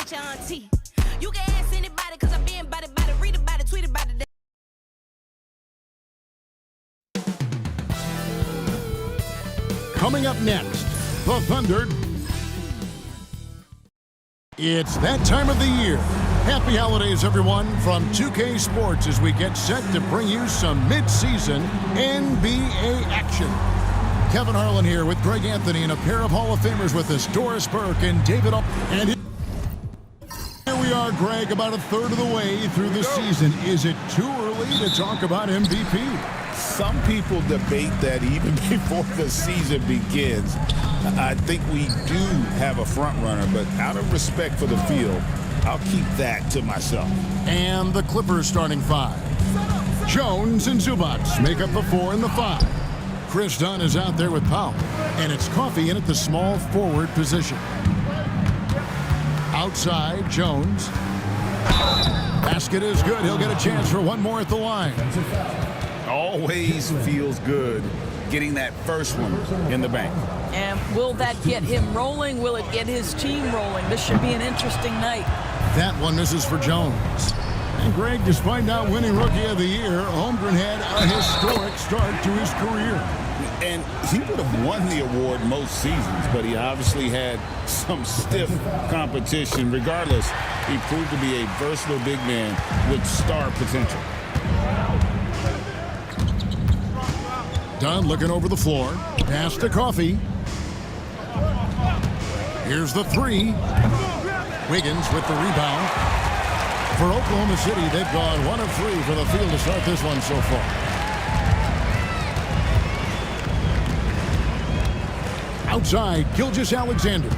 at your auntie. You can ask anybody, cause I've been about it, read about it, tweet about it. Coming up next, the Thunder. It's that time of the year. Happy holidays, everyone, from 2K Sports as we get set to bring you some mid-season NBA action. Kevin Harlan here with Greg Anthony and a pair of Hall of Famers with us, Doris Burke and David. And here we are, Greg, about a third of the way through the season. Is it too early to talk about MVP? Some people debate that even before the season begins. I think we do have a front runner, but out of respect for the field, I'll keep that to myself. And the Clippers starting five. Jones and Zubac make up the 4 and the 5. Chris Dunn is out there with Powell, and it's Coffey in at the small forward position. Outside, Jones. Basket is good. He'll get a chance for one more at the line. Always feels good getting that first one in the bank. And will that get him rolling? Will it get his team rolling? This should be an interesting night. That one misses for Jones. And Greg, despite not winning Rookie of the Year, Holmgren had a historic start to his career. And he would have won the award most seasons, but he obviously had some stiff competition. Regardless, he proved to be a versatile big man with star potential. Dunn looking over the floor. Pass to Coffey. Here's the 3. Wiggins with the rebound. For Oklahoma City, they've gone 1 of 3 for the field to start this one so far. Outside, Gilgeous-Alexander.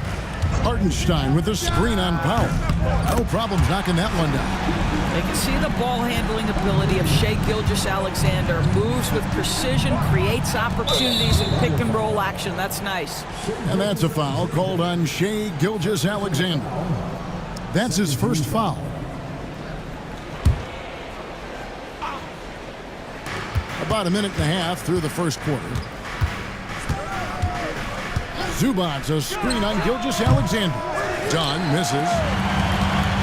Hartenstein with the screen on Powell. No problems knocking that one down. They can see the ball handling ability of Shai Gilgeous-Alexander. Moves with precision, creates opportunities in pick and roll action. That's nice. And that's a foul called on Shai Gilgeous-Alexander. That's his first foul. About a minute and a half through the first quarter. Zubac, a screen on Gilgeous-Alexander. Dunn misses.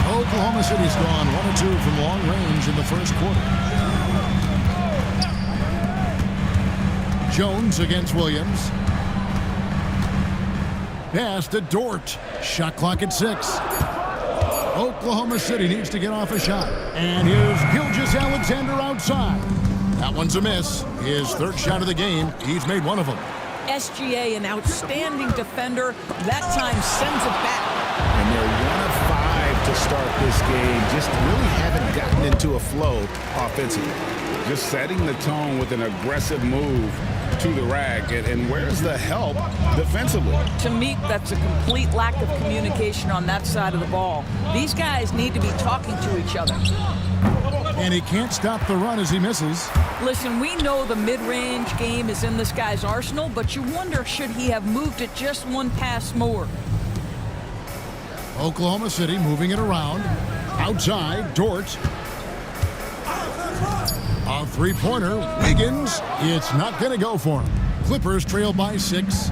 Oklahoma City's gone 1 of 2 from long range in the first quarter. Jones against Williams. Pass to Dort. Shot clock at 6. Oklahoma City needs to get off a shot. And here's Gilgeous-Alexander outside. That one's a miss. His third shot of the game. He's made 1 of them. SGA, an outstanding defender. That time sends it back. And they're 1 of 5 to start this game. Just really haven't gotten into a flow offensively. Just setting the tone with an aggressive move to the rack. And where's the help defensively? To me, that's a complete lack of communication on that side of the ball. These guys need to be talking to each other. And he can't stop the run as he misses. Listen, we know the mid-range game is in this guy's arsenal, but you wonder, should he have moved it just 1 pass more? Oklahoma City moving it around. Outside, Dort. A three-pointer. Wiggins. It's not going to go for him. Clippers trail by 6.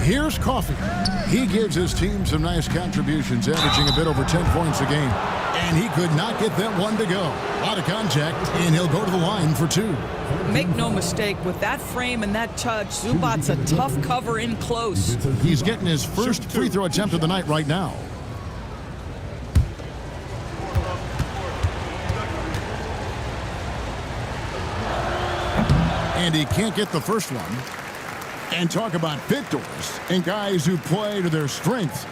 Here's Coffey. He gives his team some nice contributions, averaging a bit over 10 points a game. And he could not get that one to go. Out of contact, and he'll go to the line for 2. Make no mistake, with that frame and that touch, Zubac's a tough cover in close. He's getting his first free throw attempt of the night right now. And he can't get the first one. And talk about victors and guys who play to their strengths.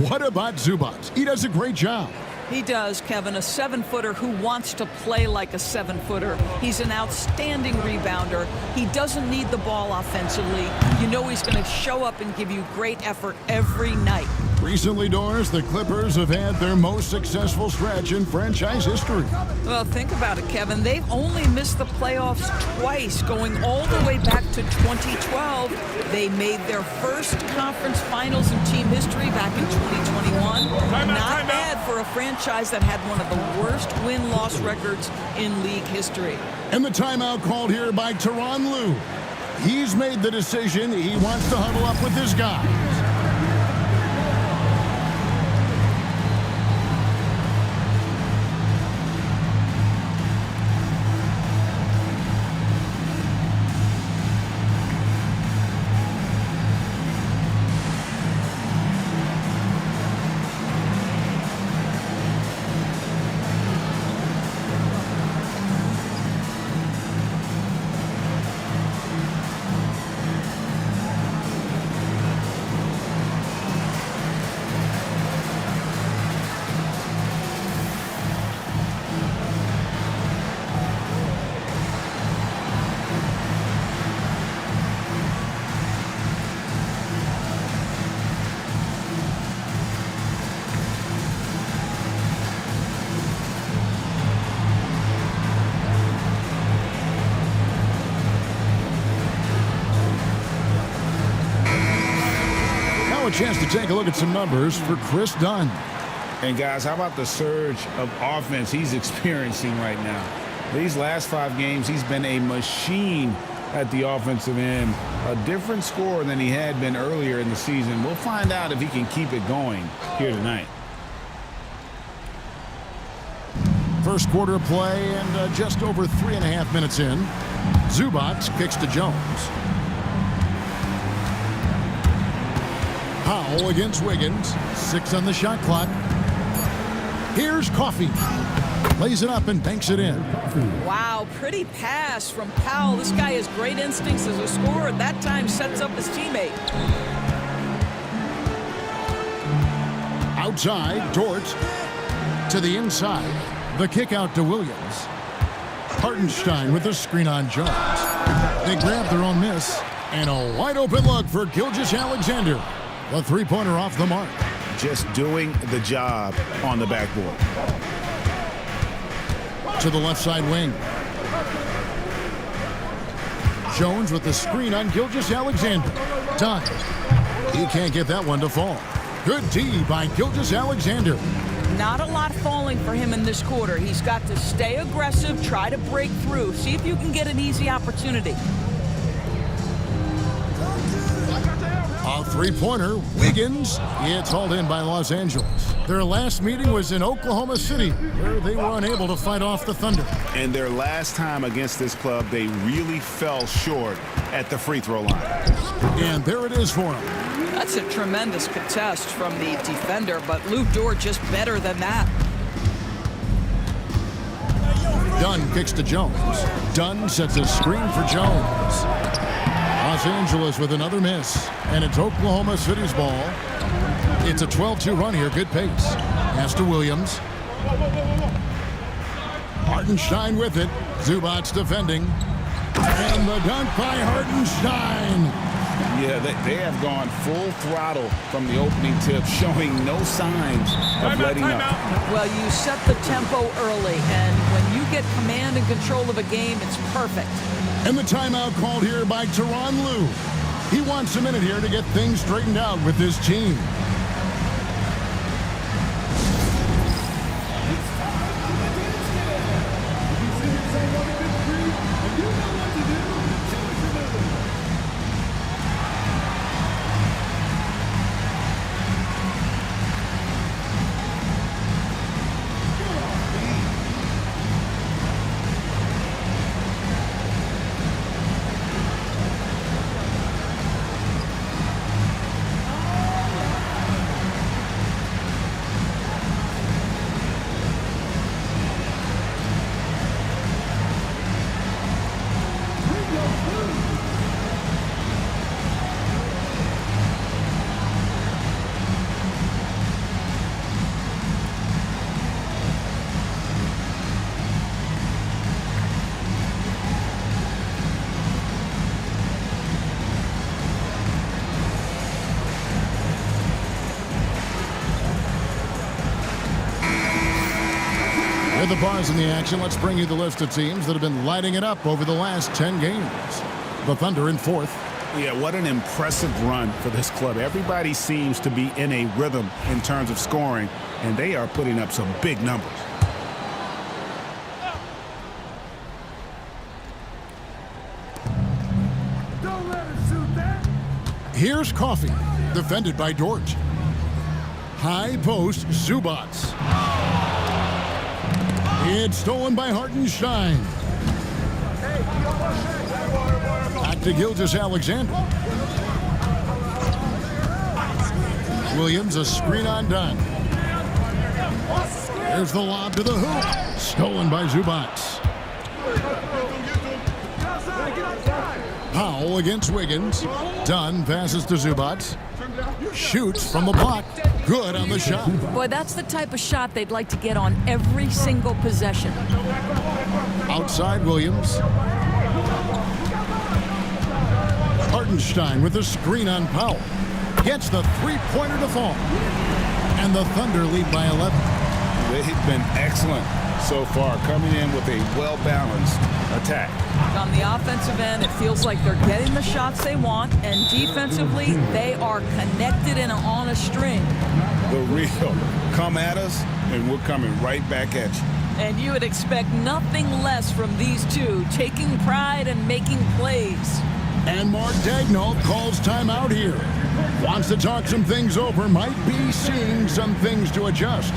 What about Zubac? He does a great job. He does, Kevin, a 7-footer who wants to play like a 7-footer. He's an outstanding rebounder. He doesn't need the ball offensively. You know he's going to show up and give you great effort every night. Recently, Doris, the Clippers have had their most successful stretch in franchise history. Well, think about it, Kevin. They've only missed the playoffs twice, going all the way back to 2012. They made their first conference finals in team history back in 2021. Not bad for a franchise that had one of the worst win-loss records in league history. And the timeout called here by Tyronn Lue. He's made the decision. He wants to huddle up with his guys. chance to take a look at some numbers for Chris Dunn. And guys, how about the surge of offense he's experiencing right now? These last 5 games, he's been a machine at the offensive end. A different score than he had been earlier in the season. We'll find out if he can keep it going here tonight. First quarter of play and just over 3.5 minutes in. Zubac kicks to Jones. Powell against Wiggins. 6 on the shot clock. Here's Coffey. Lays it up and banks it in. Wow, pretty pass from Powell. This guy has great instincts as a scorer. At that time, sets up his teammate. Outside, Dort to the inside. The kick out to Williams. Hartenstein with the screen on Jones. They grab their own miss. And a wide open look for Gilgeous-Alexander. The three-pointer off the mark. Just doing the job on the backboard. To the left side wing. Jones with the screen on Gilgeous-Alexander. Dunn. He can't get that one to fall. Good D by Gilgeous-Alexander. Not a lot falling for him in this quarter. He's got to stay aggressive, try to break through. See if you can get an easy opportunity. A three-pointer, Wiggins. It's hauled in by Los Angeles. Their last meeting was in Oklahoma City, where they were unable to fight off the Thunder. And their last time against this club, they really fell short at the free throw line. And there it is for them. That's a tremendous contest from the defender, but Lou Dort just better than that. Dunn kicks to Jones. Dunn sets a screen for Jones. Los Angeles with another miss, and it's Oklahoma City's ball. It's a 12-2 run here, good pace. Pass to Williams. Hartenstein with it. Zubac defending. And the dunk by Hartenstein. Yeah, they have gone full throttle from the opening tip, showing no signs of letting up. Well, you set the tempo early, and when you get command and control of a game, it's perfect. And the timeout called here by Tyronn Lue. He wants a minute here to get things straightened out with his team. With the bars in the action, let's bring you the list of teams that have been lighting it up over the last 10 games. The Thunder in 4th. Yeah, what an impressive run for this club. Everybody seems to be in a rhythm in terms of scoring, and they are putting up some big numbers. Don't let him shoot that. Here's Coffey, defended by Dort. High post, Zubac. It's stolen by Hartenstein. Back to Gilgeous-Alexander. Williams, a screen on Dunn. There's the lob to the hoop. Stolen by Zubac. Powell against Wiggins. Dunn passes to Zubac. Shoots from the block. Good on the shot. Boy, that's the type of shot they'd like to get on every single possession. Outside Williams. Hartenstein with the screen on Powell. Gets the three-pointer to fall. And the Thunder lead by 11. They've been excellent so far, coming in with a well-balanced attack. On the offensive end, it feels like they're getting the shots they want, and defensively, they are connected and on a string. The real come at us, and we're coming right back at you. And you would expect nothing less from these two, taking pride and making plays. And Mark Daigneault calls timeout here. Wants to talk some things over, might be seeing some things to adjust.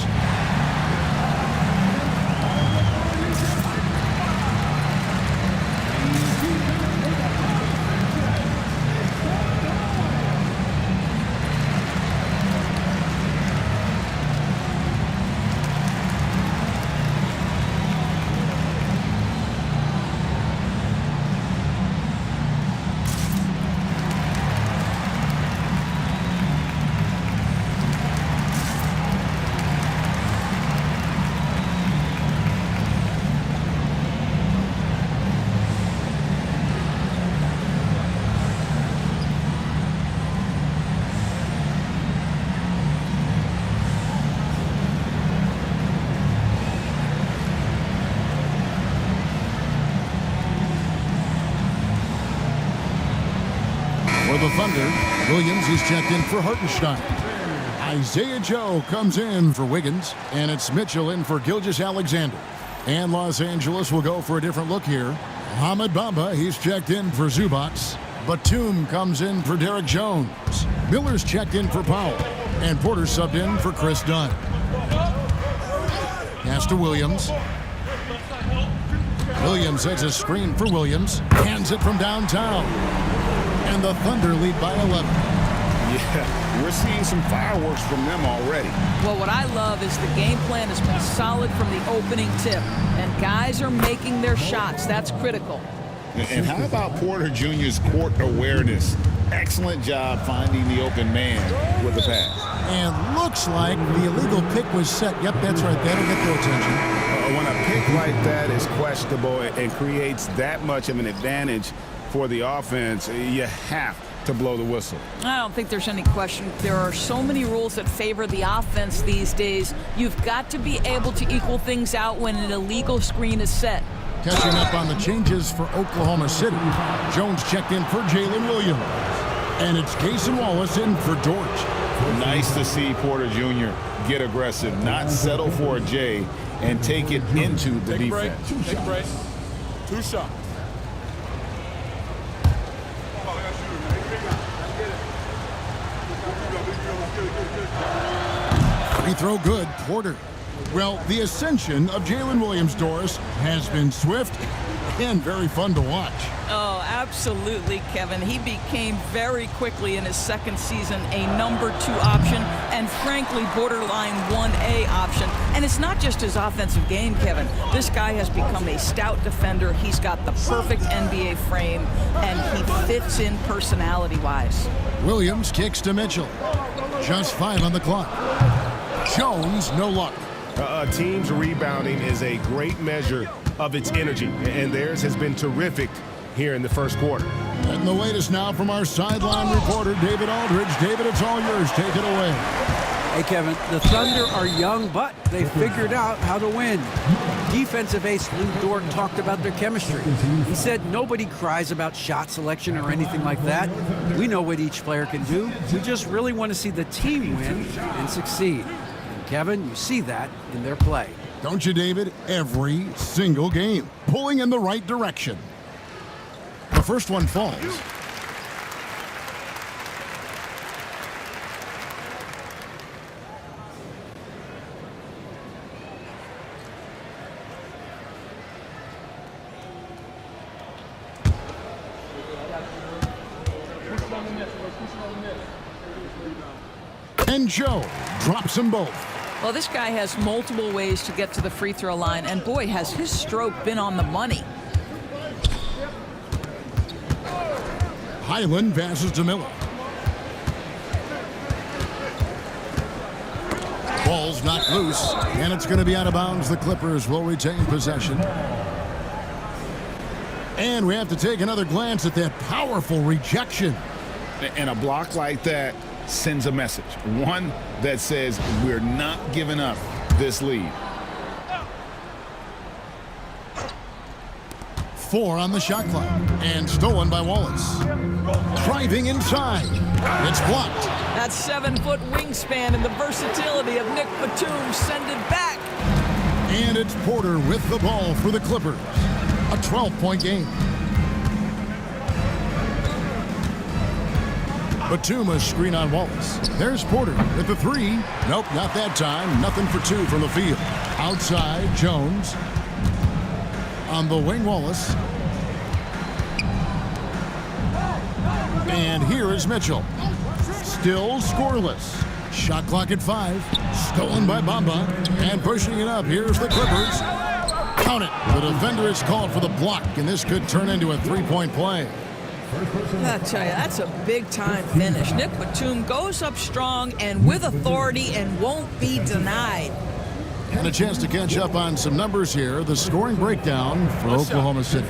For the Thunder, Williams is checked in for Hartenstein. Isaiah Joe comes in for Wiggins, and it's Mitchell in for Gilgeous-Alexander. And Los Angeles will go for a different look here. Hamid Bamba, he's checked in for Zubats. Batum comes in for Derek Jones. Miller's checked in for Powell. And Porter subbed in for Chris Dunn. Pass to Williams. Williams sets a screen for Williams. Hands it from downtown. And the Thunder lead by 11. Yeah, we're seeing some fireworks from them already. Well, what I love is the game plan has been solid from the opening tip, and guys are making their shots. That's critical. And how about Porter Jr.'s court awareness? Excellent job finding the open man with the pass. And looks like the illegal pick was set. Yep, that's right. That'll get their attention. When a pick like that is questionable and creates that much of an advantage for the offense, you have to blow the whistle. I don't think there's any question. There are so many rules that favor the offense these days. You've got to be able to equal things out when an illegal screen is set. Catching up on the changes for Oklahoma City. Jones checked in for Jalen Williams. And it's Cason Wallace in for Dort. Nice to see Porter Jr. get aggressive, not settle for a J, and take it into the defense. Take a break. Two shots. Free throw good, Porter. Well, the ascension of Jalen Williams, Doris, has been swift and very fun to watch. Oh, absolutely, Kevin. He became very quickly in his second season a number 2 option and frankly borderline 1A option. And it's not just his offensive game, Kevin. This guy has become a stout defender. He's got the perfect NBA frame and he fits in personality-wise. Williams kicks to Mitchell. Just 5 on the clock. Jones, no luck. A team's rebounding is a great measure of its energy, and theirs has been terrific here in the first quarter. And the latest now from our sideline reporter, David Aldridge. David, it's all yours. Take it away. Hey, Kevin, the Thunder are young, but they figured out how to win. Defensive ace Lou Dort talked about their chemistry. He said nobody cries about shot selection or anything like that. We know what each player can do. We just really want to see the team win and succeed. And Kevin, you see that in their play. Don't you, David? Every single game. Pulling in the right direction. The first one falls. And Joe drops them both. Well, this guy has multiple ways to get to the free throw line, and boy, has his stroke been on the money. Highland passes to Miller. Ball's knocked loose, and it's going to be out of bounds. The Clippers will retain possession. And we have to take another glance at that powerful rejection. And a block like that sends a message. One that says we're not giving up this lead. 4 on the shot clock. And stolen by Wallace. Driving inside. It's blocked. That 7-foot wingspan and the versatility of Nick Batum send it back. And it's Porter with the ball for the Clippers. A 12-point game. Batum a screen on Wallace. There's Porter with the 3. Nope, not that time. Nothing for 2 from the field. Outside, Jones. On the wing, Wallace. And here is Mitchell. Still scoreless. Shot clock at 5. Stolen by Bamba. And pushing it up. Here's the Clippers. Count it. The defender is called for the block, and this could turn into a 3-point play. I tell you, that's a big-time finish. Nick Batum goes up strong and with authority and won't be denied. And a chance to catch up on some numbers here. The scoring breakdown for Oklahoma City.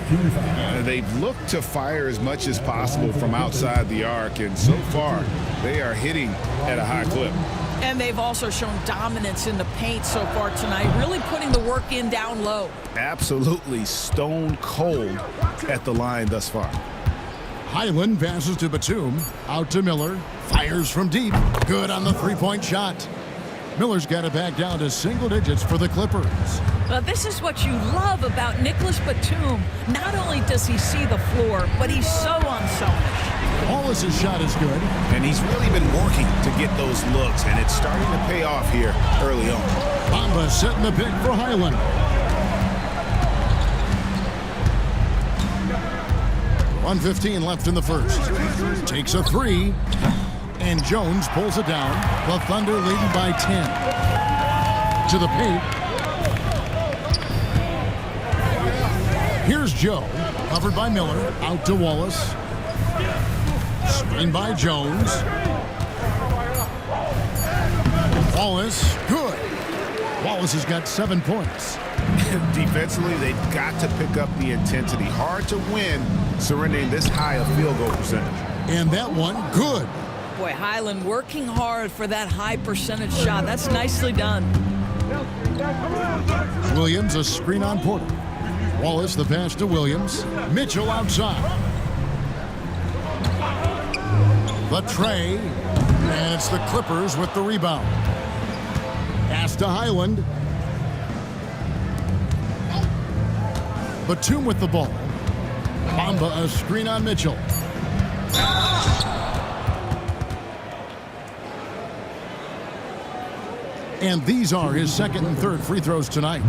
They've looked to fire as much as possible from outside the arc, and so far they are hitting at a high clip. And they've also shown dominance in the paint so far tonight, really putting the work in down low. Absolutely stone cold at the line thus far. Highland passes to Batum. Out to Miller. Fires from deep. Good on the 3-point shot. Miller's got it back down to single digits for the Clippers. Now, this is what you love about Nicholas Batum. Not only does he see the floor, but he's so unselfish. Wallace's shot is good. And he's really been working to get those looks, and it's starting to pay off here early on. Bamba setting the pick for Highland. .115 left in the first. Takes a 3. And Jones pulls it down. The Thunder leading by 10. To the paint. Here's Joe. Covered by Miller. Out to Wallace. Screen by Jones. Wallace. Good. Wallace has got 7 points. Defensively, they've got to pick up the intensity. Hard to win surrendering this high a field goal percentage. And that one, good. Boy, Highland working hard for that high percentage shot. That's nicely done. Williams a screen on Porter. Wallace the pass to Williams. Mitchell outside. The tray. And it's the Clippers with the rebound. Pass to Highland. Batum with the ball. Bamba a screen on Mitchell. And these are his second and third free throws tonight.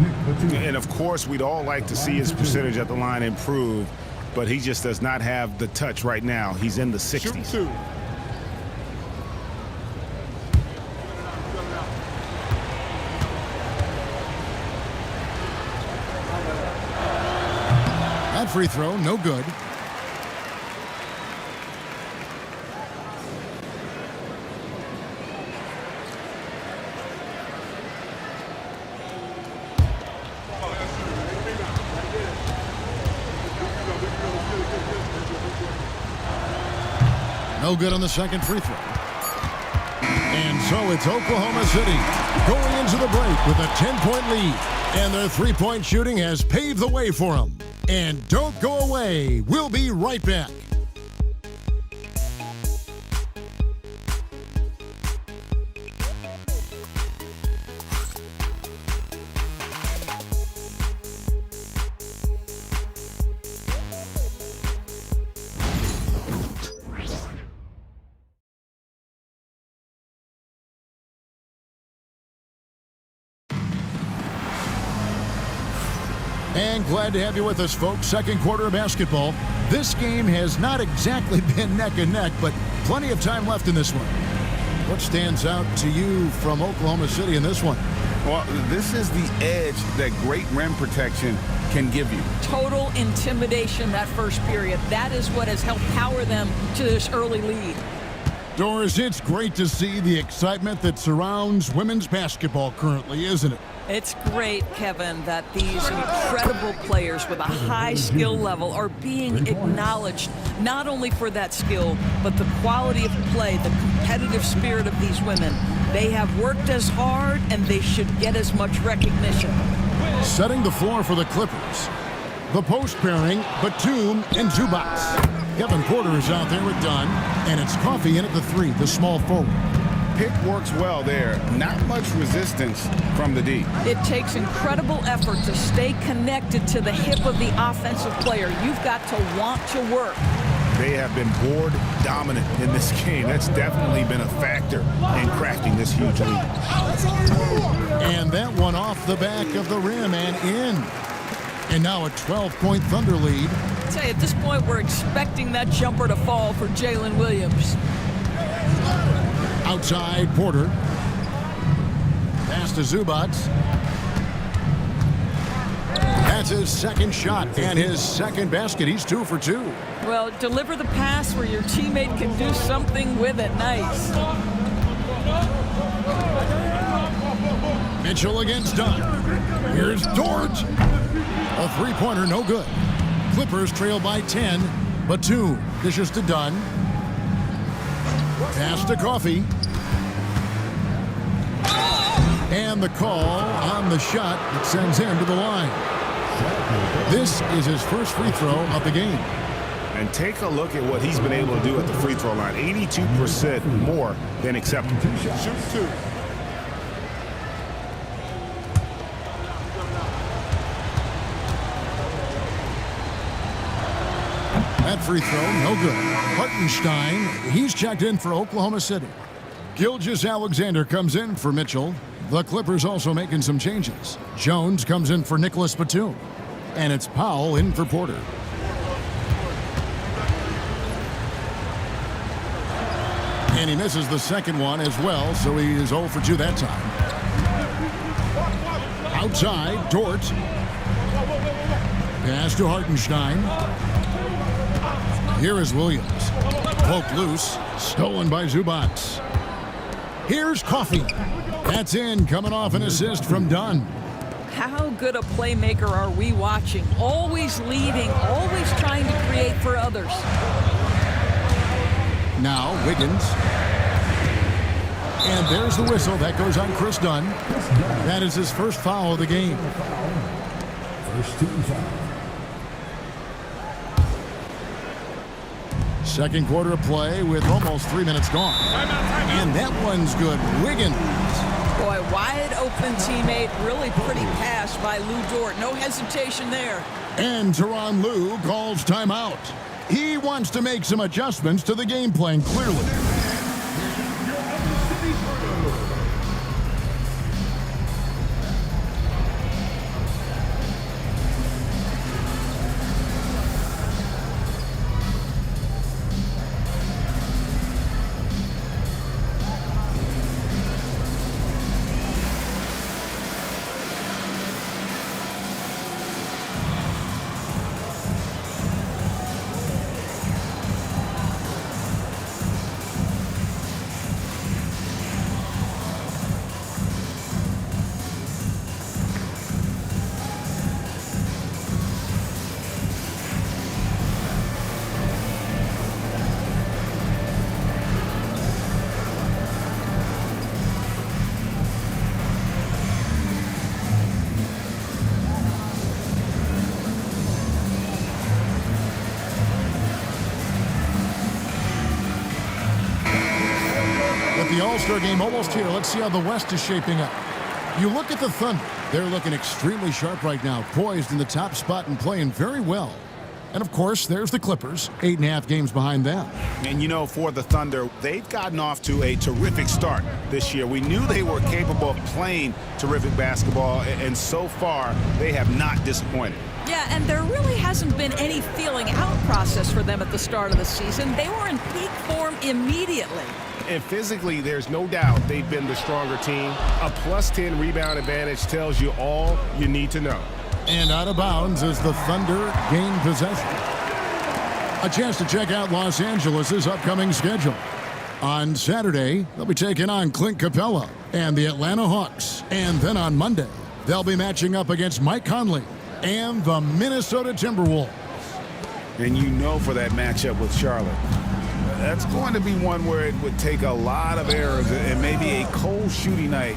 And of course, we'd all like to see his percentage at the line improve, but he just does not have the touch right now. He's in the 60s. That free throw, no good. No good on the second free throw. And so it's Oklahoma City going into the break with a 10-point lead. And their three-point shooting has paved the way for them. And don't go away. We'll be right back. And glad to have you with us, folks. Second quarter of basketball. This game has not exactly been neck and neck, but plenty of time left in this one. What stands out to you from Oklahoma City in this one? Well, this is the edge that great rim protection can give you. Total intimidation that first period. That is what has helped power them to this early lead. Doris, it's great to see the excitement that surrounds women's basketball currently, isn't it? It's great, Kevin, that these incredible players with a high skill level are being acknowledged, not only for that skill, but the quality of play, the competitive spirit of these women. They have worked as hard, and they should get as much recognition. Setting the floor for the Clippers. The post pairing, Batum and Zubats. Kevin Porter is out there with Dunn, and it's Coffey in at the 3, the small forward. Pick works well there. Not much resistance from the D. It takes incredible effort to stay connected to the hip of the offensive player. You've got to want to work. They have been board dominant in this game. That's definitely been a factor in crafting this huge lead. And that one off the back of the rim and in. And now a 12-point Thunder lead. I'd say at this point we're expecting that jumper to fall for Jalen Williams. Outside, Porter. Pass to Zubats. That's his second shot and his second basket. He's 2 for 2. Well, deliver the pass where your teammate can do something with it. Nice. Mitchell against Dunn. Here's Dort. A three-pointer, no good. Clippers trail by 10. Batum dishes to Dunn. Pass to Coffey. And the call on the shot that sends him to the line. This is his first free throw of the game. And take a look at what he's been able to do at the free throw line. 82% more than acceptable. Shoot 2. That free throw, no good. Hartenstein, he's checked in for Oklahoma City. Gilgeous-Alexander comes in for Mitchell. The Clippers also making some changes. Jones comes in for Nicholas Batum. And it's Powell in for Porter. And he misses the second one as well, so he is 0 for 2 that time. Outside, Dort. Pass to Hartenstein. Here is Williams. Poked loose. Stolen by Zubats. Here's Coffey. That's in, coming off an assist from Dunn. How good a playmaker are we watching? Always leading, always trying to create for others. Now, Wiggins. And there's the whistle. That goes on Chris Dunn. That is his first foul of the game. First team foul. Second quarter of play with almost 3 minutes gone. And that one's good. Wiggins. Boy, wide open teammate. Really pretty pass by Lou Dort. No hesitation there. And Tyronn Lue calls timeout. He wants to make some adjustments to the game plan, clearly. The All-Star game almost here. Let's see how the West is shaping up. You look at the Thunder. They're looking extremely sharp right now, poised in the top spot and playing very well. And, of course, there's the Clippers, 8.5 games behind them. And, you know, for the Thunder, they've gotten off to a terrific start this year. We knew they were capable of playing terrific basketball, and so far, they have not disappointed. Yeah, and there really hasn't been any feeling out process for them at the start of the season. They were in peak form immediately. And physically, there's no doubt they've been the stronger team. A +10 rebound advantage tells you all you need to know. And out of bounds as the Thunder gain possession. A chance to check out Los Angeles' upcoming schedule. On Saturday, they'll be taking on Clint Capella and the Atlanta Hawks. And then on Monday, they'll be matching up against Mike Conley and the Minnesota Timberwolves. And you know, for that matchup with Charlotte, that's going to be one where it would take a lot of errors and maybe a cold shooting night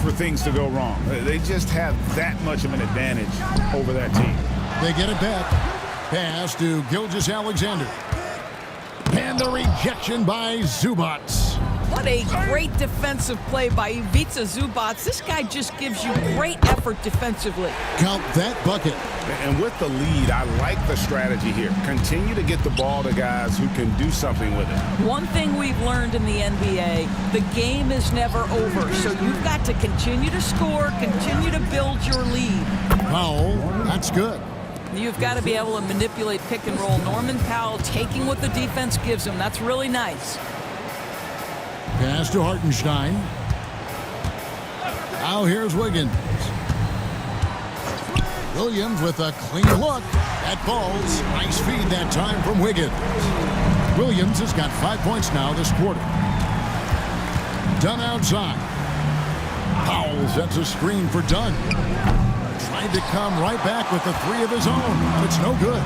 for things to go wrong. They just have that much of an advantage over that team. They get it back. Pass to Gilgeous-Alexander. And the rejection by Zubats. What a great defensive play by Ivica Zubats. This guy just gives you great effort defensively. Count that bucket. And with the lead, I like the strategy here. Continue to get the ball to guys who can do something with it. One thing we've learned in the NBA, the game is never over. So you've got to continue to score, continue to build your lead. Powell, that's good. You've got to be able to manipulate pick and roll. Norman Powell taking what the defense gives him. That's really nice. Pass to Hartenstein. Now here's Wiggins. Williams with a clean look. That falls. Nice feed that time from Wiggins. Williams has got 5 points now this quarter. Dunn outside. Powell sets a screen for Dunn. Tried to come right back with the three of his own, but it's no good.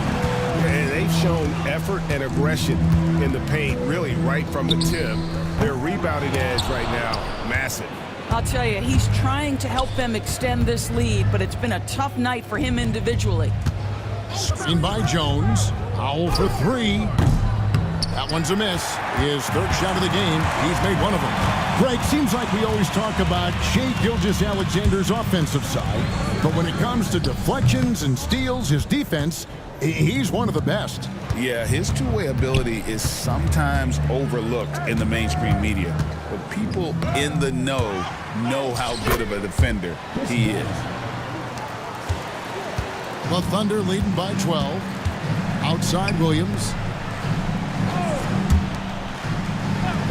And they've shown effort and aggression in the paint, really right from the tip. Their rebounding edge right now, massive. I'll tell you, he's trying to help them extend this lead, but it's been a tough night for him individually. Screen by Jones. Powell for three. That one's a miss. His third shot of the game. He's made one of them. Greg, seems like we always talk about Shai Gilgeous-Alexander's offensive side, but when it comes to deflections and steals, his defense, he's one of the best. Yeah, his two-way ability is sometimes overlooked in the mainstream media, but people in the know how good of a defender he is. The Thunder leading by 12. Outside Williams.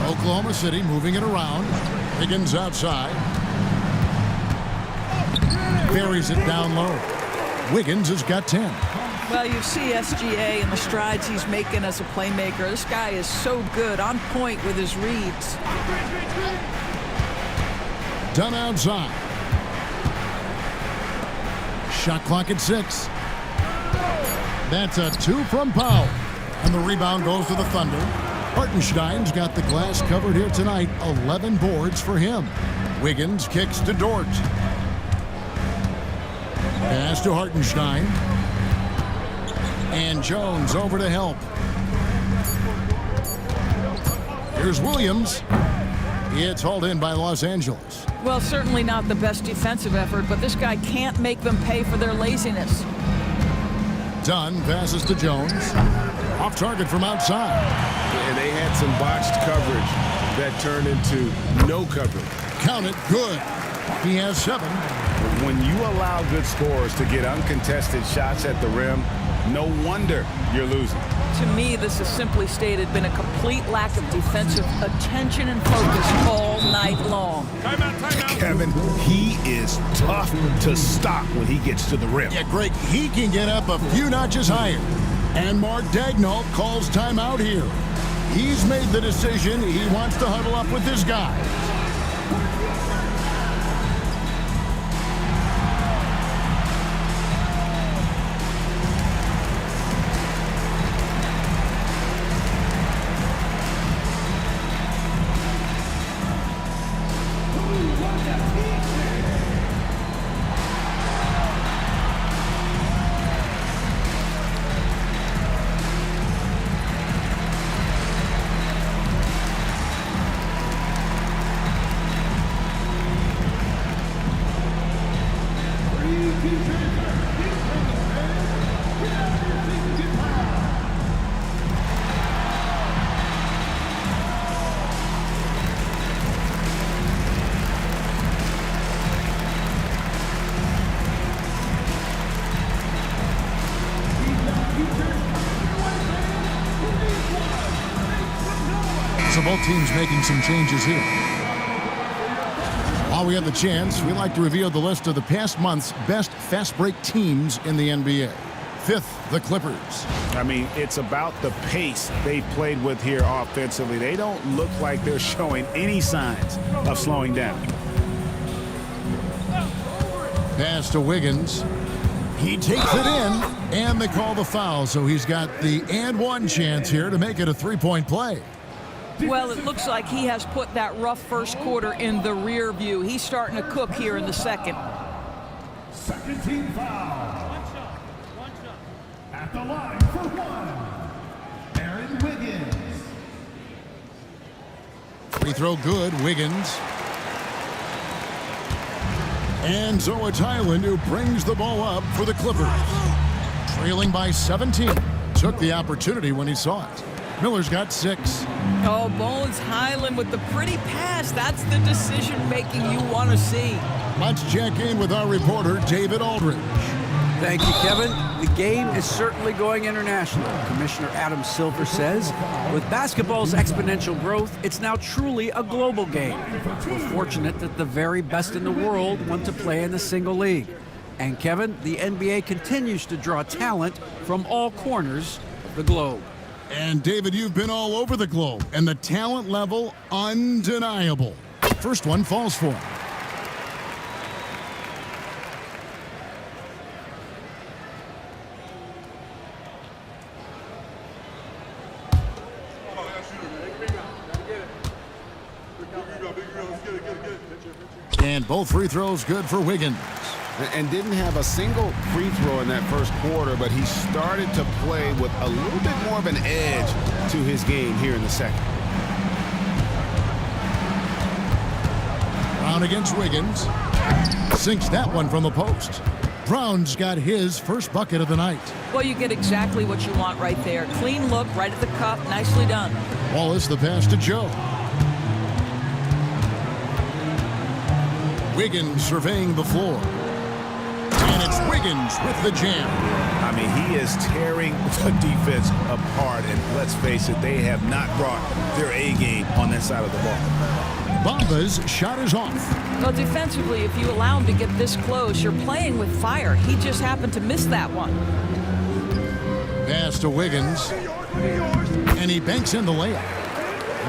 Oklahoma City moving it around. Higgins outside. Buries it down low. Wiggins has got 10. Well, you see SGA and the strides he's making as a playmaker. This guy is so good, on point with his reads. Dunn outside. Shot clock at 6. That's a 2 from Powell. And the rebound goes to the Thunder. Hartenstein's got the glass covered here tonight. 11 boards for him. Wiggins kicks to Dort. Pass to Hartenstein. And Jones over to help. Here's Williams. It's hauled in by Los Angeles. Well, certainly not the best defensive effort, but this guy can't make them pay for their laziness. Dunn passes to Jones. Off target from outside. And they had some botched coverage that turned into no coverage. Count it, good. He has 7. When you allow good scorers to get uncontested shots at the rim, no wonder you're losing. To me, this is simply stated been a complete lack of defensive attention and focus all night long. Timeout. Kevin, he is tough to stop when he gets to the rim. Yeah, Greg, he can get up a few notches higher. And Mark Daigneault calls timeout here. He's made the decision. He wants to huddle up with his guys. So both teams making some changes here. While we have the chance, we like to reveal the list of the past month's best fast break teams in the NBA. 5th, the Clippers. I mean, it's about the pace they've played with here offensively. They don't look like they're showing any signs of slowing down. Pass to Wiggins. He takes it in, and they call the foul, so he's got the and one chance here to make it a three-point play. Well, it looks like he has put that rough first quarter in the rear view. He's starting to cook here in the second. Second team foul. One shot. the line for one, Aaron Wiggins. Free throw good, Wiggins. And so it's Highland who brings the ball up for the Clippers. Trailing by 17. Took the opportunity when he saw it. Miller's got 6. Oh, Bones Highland with the pretty pass. That's the decision-making you want to see. Let's check in with our reporter, David Aldridge. Thank you, Kevin. The game is certainly going international. Commissioner Adam Silver says, with basketball's exponential growth, it's now truly a global game. We're fortunate that the very best in the world want to play in a single league. And Kevin, the NBA continues to draw talent from all corners of the globe. And David, you've been all over the globe, and the talent level undeniable. First one falls for him. And both free throws good for Wiggins. And didn't have a single free throw in that first quarter, but he started to play with a little bit more of an edge to his game here in the second. Brown against Wiggins. Sinks that one from the post. Brown's got his first bucket of the night. Well, you get exactly what you want right there. Clean look, right at the cup. Nicely done. Wallace the pass to Joe. Wiggins surveying the floor. And it's Wiggins with the jam. I mean, he is tearing the defense apart, and let's face it, they have not brought their A game on that side of the ball. Bamba's shot is off. Well, defensively, if you allow him to get this close, you're playing with fire. He just happened to miss that one. Pass to Wiggins. And he banks in the layup.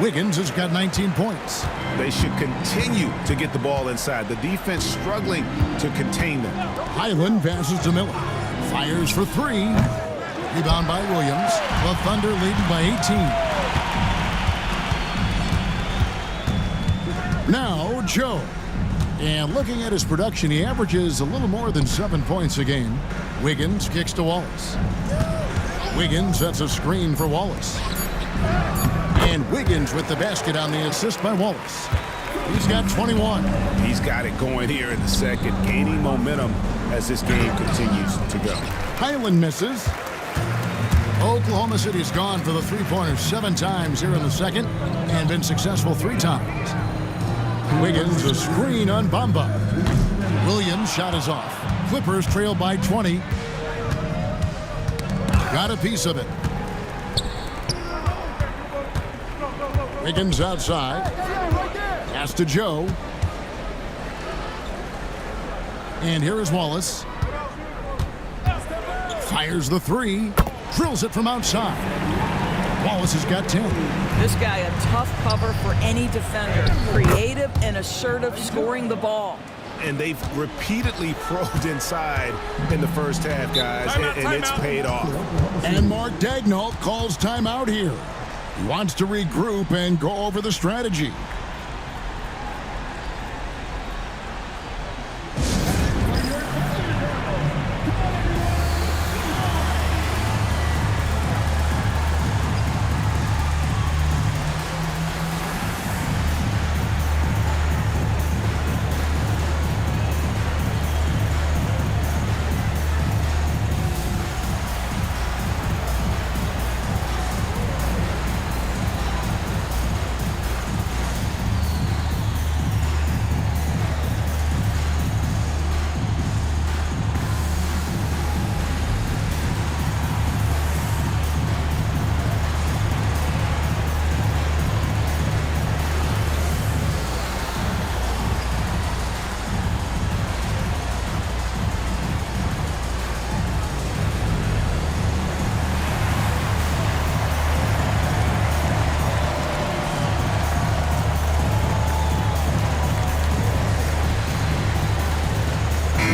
Wiggins has got 19 points. They should continue to get the ball inside. The defense struggling to contain them. Highland passes to Miller. Fires for 3. Rebound by Williams. The Thunder leading by 18. Now, Joe. And looking at his production, he averages a little more than 7 points a game. Wiggins kicks to Wallace. Wiggins sets a screen for Wallace. And Wiggins with the basket on the assist by Wallace. He's got 21. He's got it going here in the second, gaining momentum as this game continues to go. Highland misses. Oklahoma City's gone for the three-pointers 7 times here in the second and been successful 3 times. Wiggins a screen on Bamba. Williams' shot is off. Clippers trail by 20. Got a piece of it. Wiggins outside. Pass to Joe. And here is Wallace. Fires the 3. Drills it from outside. Wallace has got 10. This guy a tough cover for any defender. Creative and assertive scoring the ball. And they've repeatedly probed inside in the first half, guys, and it's paid off. And Mark Daignault calls timeout here. He wants to regroup and go over the strategy.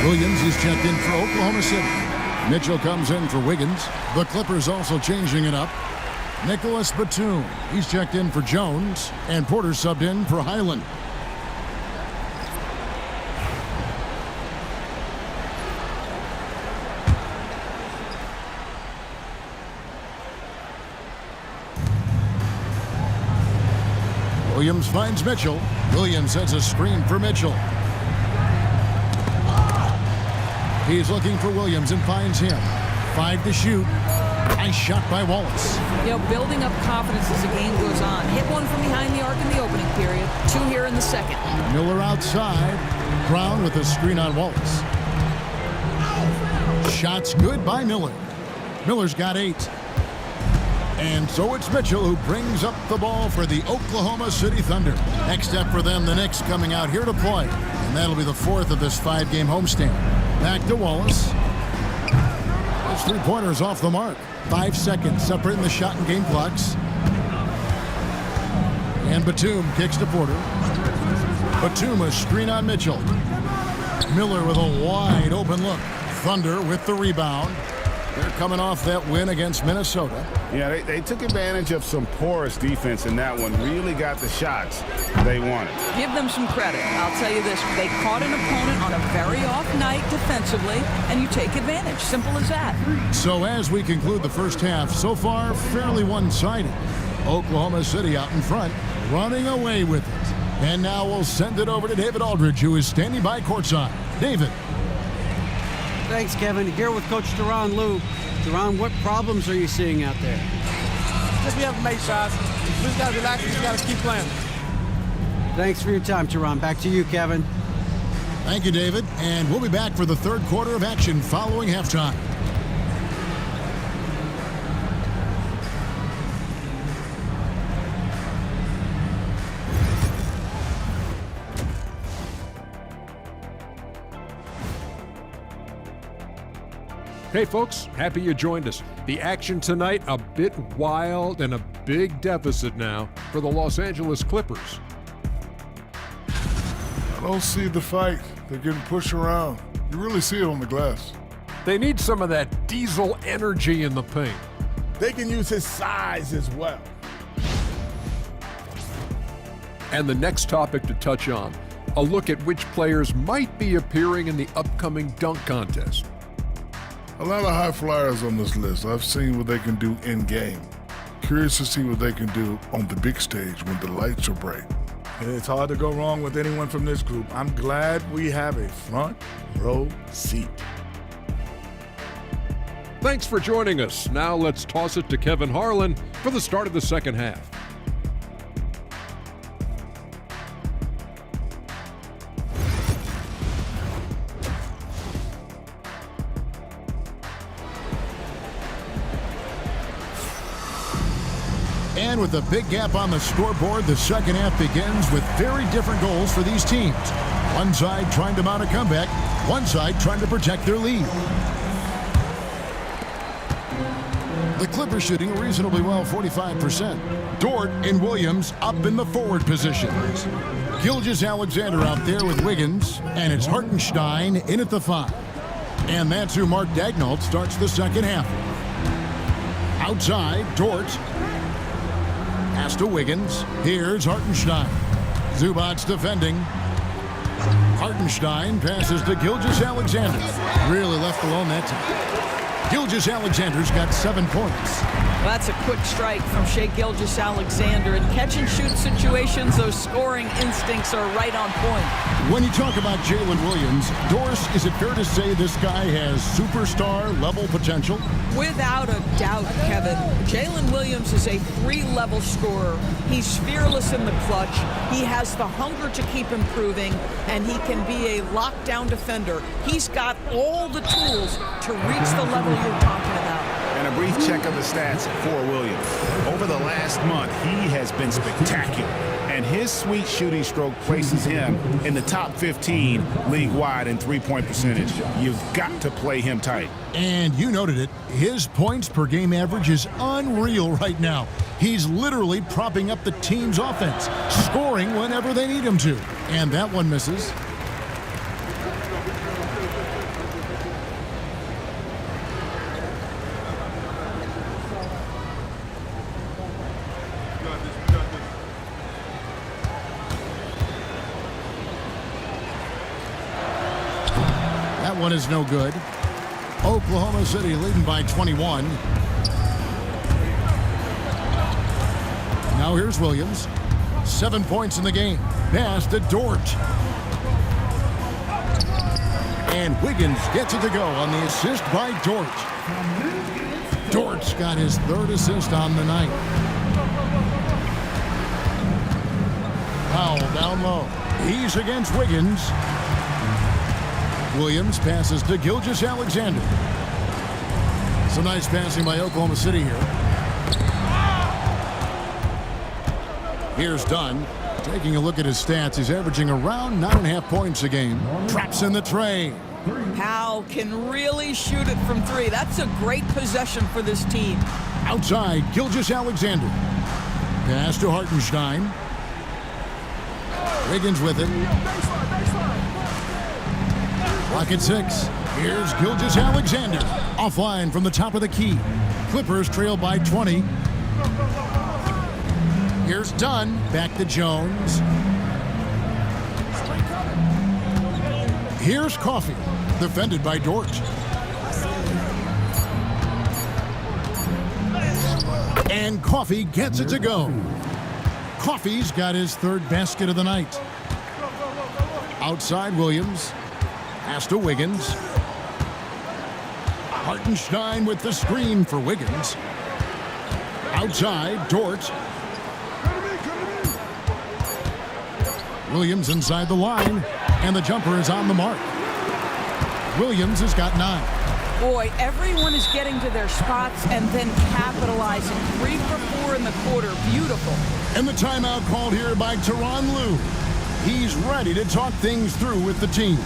Williams is checked in for Oklahoma City. Mitchell comes in for Wiggins. The Clippers also changing it up. Nicholas Batum, he's checked in for Jones. And Porter subbed in for Highland. Williams finds Mitchell. Williams sets a screen for Mitchell. He's looking for Williams and finds him. 5 to shoot. Nice shot by Wallace. You know, building up confidence as the game goes on. Hit one from behind the arc in the opening period. 2 here in the second. Miller outside. Brown with a screen on Wallace. Shots good by Miller. Miller's got 8. And so it's Mitchell who brings up the ball for the Oklahoma City Thunder. Next step for them, the Knicks coming out here to play. And that'll be the 4th of this 5-game homestand. Back to Wallace. Those 3-pointers off the mark. 5 seconds separating the shot and game clocks. And Batum kicks to Porter. Batum a screen on Mitchell. Miller with a wide open look. Thunder with the rebound. They're coming off that win against Minnesota. Yeah, they took advantage of some porous defense in that one. Really got the shots they wanted. Give them some credit. I'll tell you this. They caught an opponent on a very off night defensively, and you take advantage. Simple as that. So as we conclude the first half, so far fairly one-sided. Oklahoma City out in front, running away with it. And now we'll send it over to David Aldridge, who is standing by courtside. David. Thanks, Kevin. Here with Coach Duran Lou. Duran, what problems are you seeing out there? Just we have to make shots. We just got to relax. We just got to keep playing. Thanks for your time, Duran. Back to you, Kevin. Thank you, David. And we'll be back for the third quarter of action following halftime. Hey folks, happy you joined us. The action tonight a bit wild and a big deficit now for the Los Angeles Clippers. I don't see the fight. They're getting pushed around. You really see it on the glass. They need some of that diesel energy in the paint. They can use his size as well. And the next topic to touch on, a look at which players might be appearing in the upcoming dunk contest. A lot of high flyers on this list. I've seen what they can do in game. Curious to see what they can do on the big stage when the lights are bright. It's hard to go wrong with anyone from this group. I'm glad we have a front row seat. Thanks for joining us. Now let's toss it to Kevin Harlan for the start of the second half. And with a big gap on the scoreboard, the second half begins with very different goals for these teams. One side trying to mount a comeback, one side trying to protect their lead. The Clippers shooting reasonably well, 45%. Dort and Williams up in the forward positions. Gilgeous-Alexander out there with Wiggins, and it's Hartenstein in at the 5. And that's who Mark Daigneault starts the second half. Outside, Dort. Pass to Wiggins. Here's Hartenstein. Zubac's defending. Hartenstein passes to Gilgeous-Alexander. Really left alone that time. Gilgeous-Alexander's got 7 points. Well, that's a quick strike from Shai Gilgeous-Alexander. In catch-and-shoot situations, those scoring instincts are right on point. When you talk about Jalen Williams, Doris, is it fair to say this guy has superstar-level potential? Without a doubt, Kevin. Jalen Williams is a 3-level scorer. He's fearless in the clutch. He has the hunger to keep improving, and he can be a lockdown defender. He's got all the tools to reach the level you're talking about. And a brief check of the stats for Williams. Over the last month, he has been spectacular. And his sweet shooting stroke places him in the top 15 league-wide in three-point percentage. You've got to play him tight. And you noted it. His points per game average is unreal right now. He's literally propping up the team's offense, scoring whenever they need him to. And that one misses. That one is no good. Oklahoma City leading by 21. Now here's Williams. 7 points in the game. Pass to Dort. And Wiggins gets it to go on the assist by Dort. Dort's got his 3rd assist on the night. Powell down low. He's against Wiggins. Williams passes to Gilgeous-Alexander. Some nice passing by Oklahoma City here. Here's Dunn. Taking a look at his stats, he's averaging around 9.5 points a game. Traps in the tray. Powell can really shoot it from 3. That's a great possession for this team. Outside, Gilgeous-Alexander. Pass to Hartenstein. Wiggins with it. Clock at 6. Here's Gilgeous-Alexander. Offline from the top of the key. Clippers trail by 20. Here's Dunn. Back to Jones. Here's Coffey. Defended by Dort. And Coffey gets it to go. Coffey's got his 3rd basket of the night. Outside Williams. Pass to Wiggins. Hartenstein with the screen for Wiggins. Outside, Dort. Williams inside the line, and the jumper is on the mark. Williams has got 9. Boy, everyone is getting to their spots and then capitalizing. 3 for 4 in the quarter. Beautiful. And the timeout called here by Tyronn Lue. He's ready to talk things through with the team.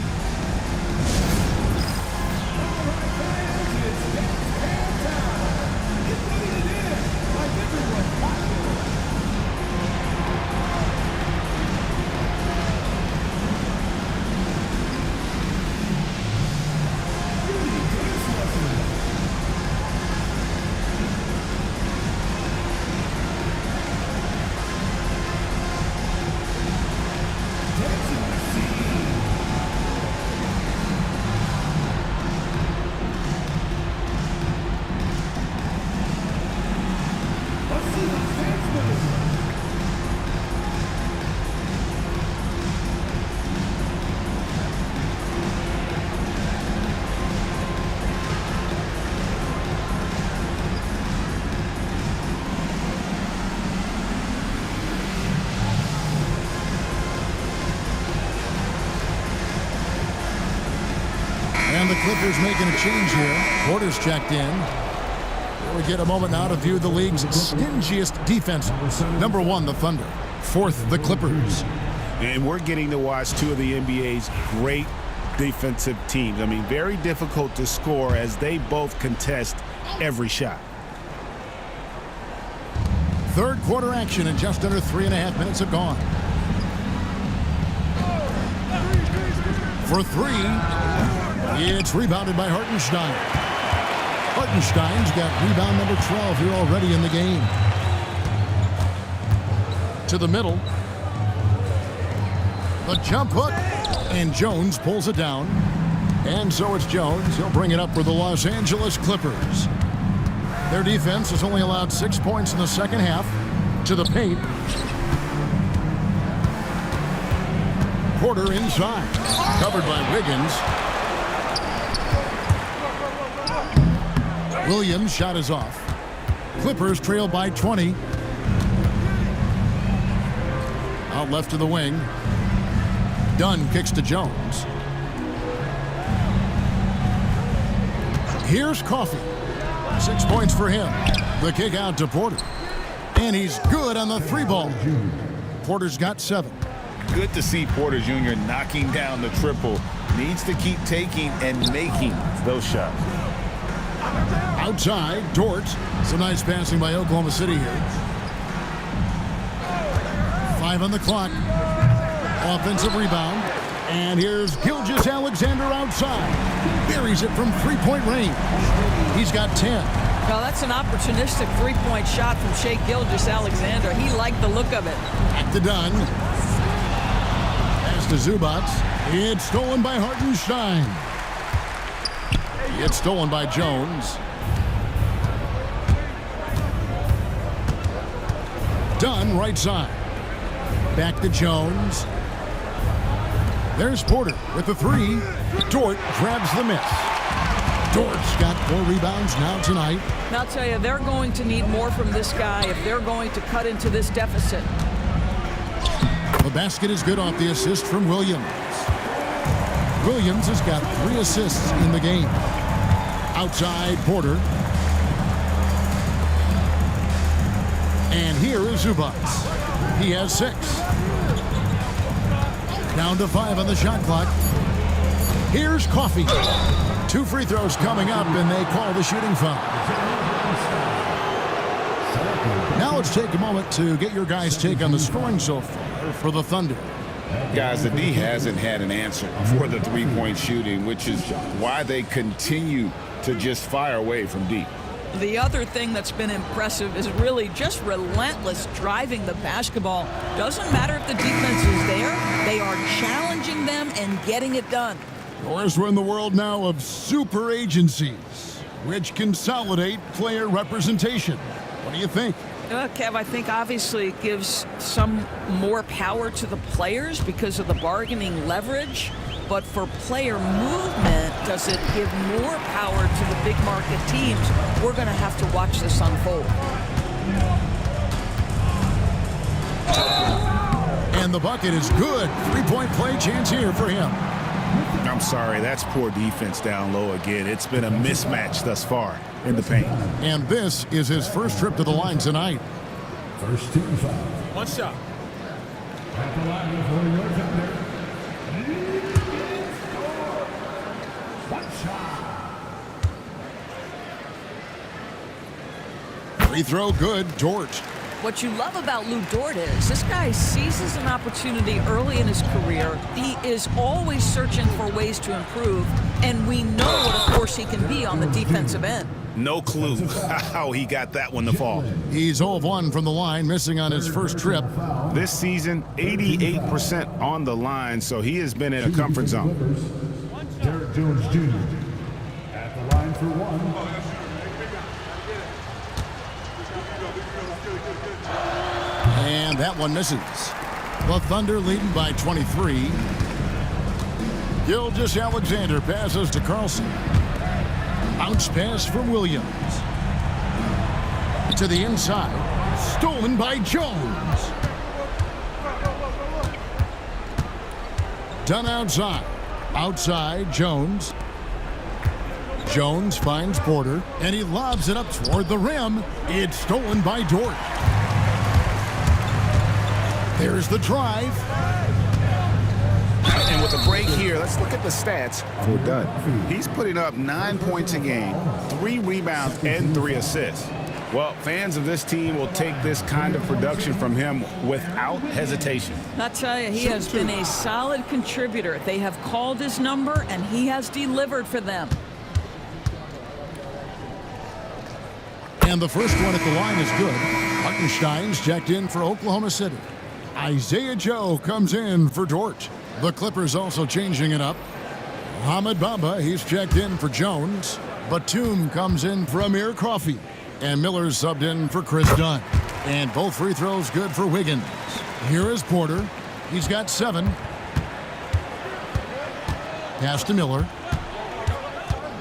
And the Clippers making a change here. Porter's checked in. We get a moment now to view the league's stingiest defense. Number 1, the Thunder. 4th, the Clippers. And we're getting to watch 2 of the NBA's great defensive teams. I mean, very difficult to score as they both contest every shot. 3rd quarter action and just under 3.5 minutes have gone. For 3, it's rebounded by Hartenstein. Hartenstein's got rebound number 12 here already in the game. To the middle. The jump hook. And Jones pulls it down. And so it's Jones. He'll bring it up for the Los Angeles Clippers. Their defense has only allowed 6 points in the second half. To the paint. Porter inside. Covered by Wiggins. Williams' shot is off. Clippers trail by 20. Out left to the wing. Dunn kicks to Jones. Here's Coffey. 6 points for him. The kick out to Porter. And he's good on the 3-ball. Porter's got 7. Good to see Porter Jr. knocking down the triple. Needs to keep taking and making those shots. Outside, Dort. Some nice passing by Oklahoma City here. 5 on the clock. Offensive rebound. And here's Gilgeous-Alexander outside. Buries it from 3-point range. He's got 10. Well, that's an opportunistic 3-point shot from Shai Gilgeous-Alexander. He liked the look of it. Back to Dunn. Pass to Zubats. It's stolen by Hartenstein. It's stolen by Jones. Dunn right side. Back to Jones. There's Porter with the three. Dort grabs the miss. Dort's got 4 rebounds now tonight. And I'll tell you, they're going to need more from this guy if they're going to cut into this deficit. The basket is good off the assist from Williams. Williams has got 3 assists in the game. Outside Porter. And here is Zubac. He has 6. Down to 5 on the shot clock. Here's Coffey. 2 free throws coming up, and they call the shooting foul. Now let's take a moment to get your guys' take on the scoring so far for the Thunder. Guys, the D hasn't had an answer for the three-point shooting, which is why they continue to just fire away from deep. The other thing that's been impressive is really just relentless driving the basketball. Doesn't matter if the defense is there, they are challenging them and getting it done. Of course, we're in the world now of super agencies, which consolidate player representation. What do you think? Kev, I think obviously it gives some more power to the players because of the bargaining leverage. But for player movement, does it give more power to the big market teams? We're going to have to watch this unfold. And the bucket is good. 3-point play chance here for him. I'm sorry, that's poor defense down low again. It's been a mismatch thus far in the paint. And this is his first trip to the line tonight. First team foul. 1 shot. At the line for your Thunder. 1 shot. Free throw good, George. What you love about Lou Dort is this guy seizes an opportunity early in his career. He is always searching for ways to improve, and we know what a force he can be on the defensive end. No clue how he got that one to fall. He's 0 of 1 from the line, missing on his first trip. This season, 88% on the line, so he has been in a comfort zone. Derek Jones Jr. at the line for 1. And that one misses. The Thunder leading by 23. Gilgeous-Alexander passes to Carlson. Bounce pass from Williams. To the inside. Stolen by Jones. Done outside. Outside, Jones. Jones finds Porter, and he lobs it up toward the rim. It's stolen by Dort. There's the drive. And with a break here, let's look at the stats for Dunn. He's putting up 9 points a game, 3 rebounds, and 3 assists. Well, fans of this team will take this kind of production from him without hesitation. I tell you, he has been a solid contributor. They have called his number, and he has delivered for them. And the first one at the line is good. Hartenstein's checked in for Oklahoma City. Isaiah Joe comes in for Dort. The Clippers also changing it up. Mohamed Bamba, he's checked in for Jones. Batum comes in for Amir Coffey. And Miller's subbed in for Chris Dunn. And both free throws good for Wiggins. Here is Porter. He's got 7. Pass to Miller.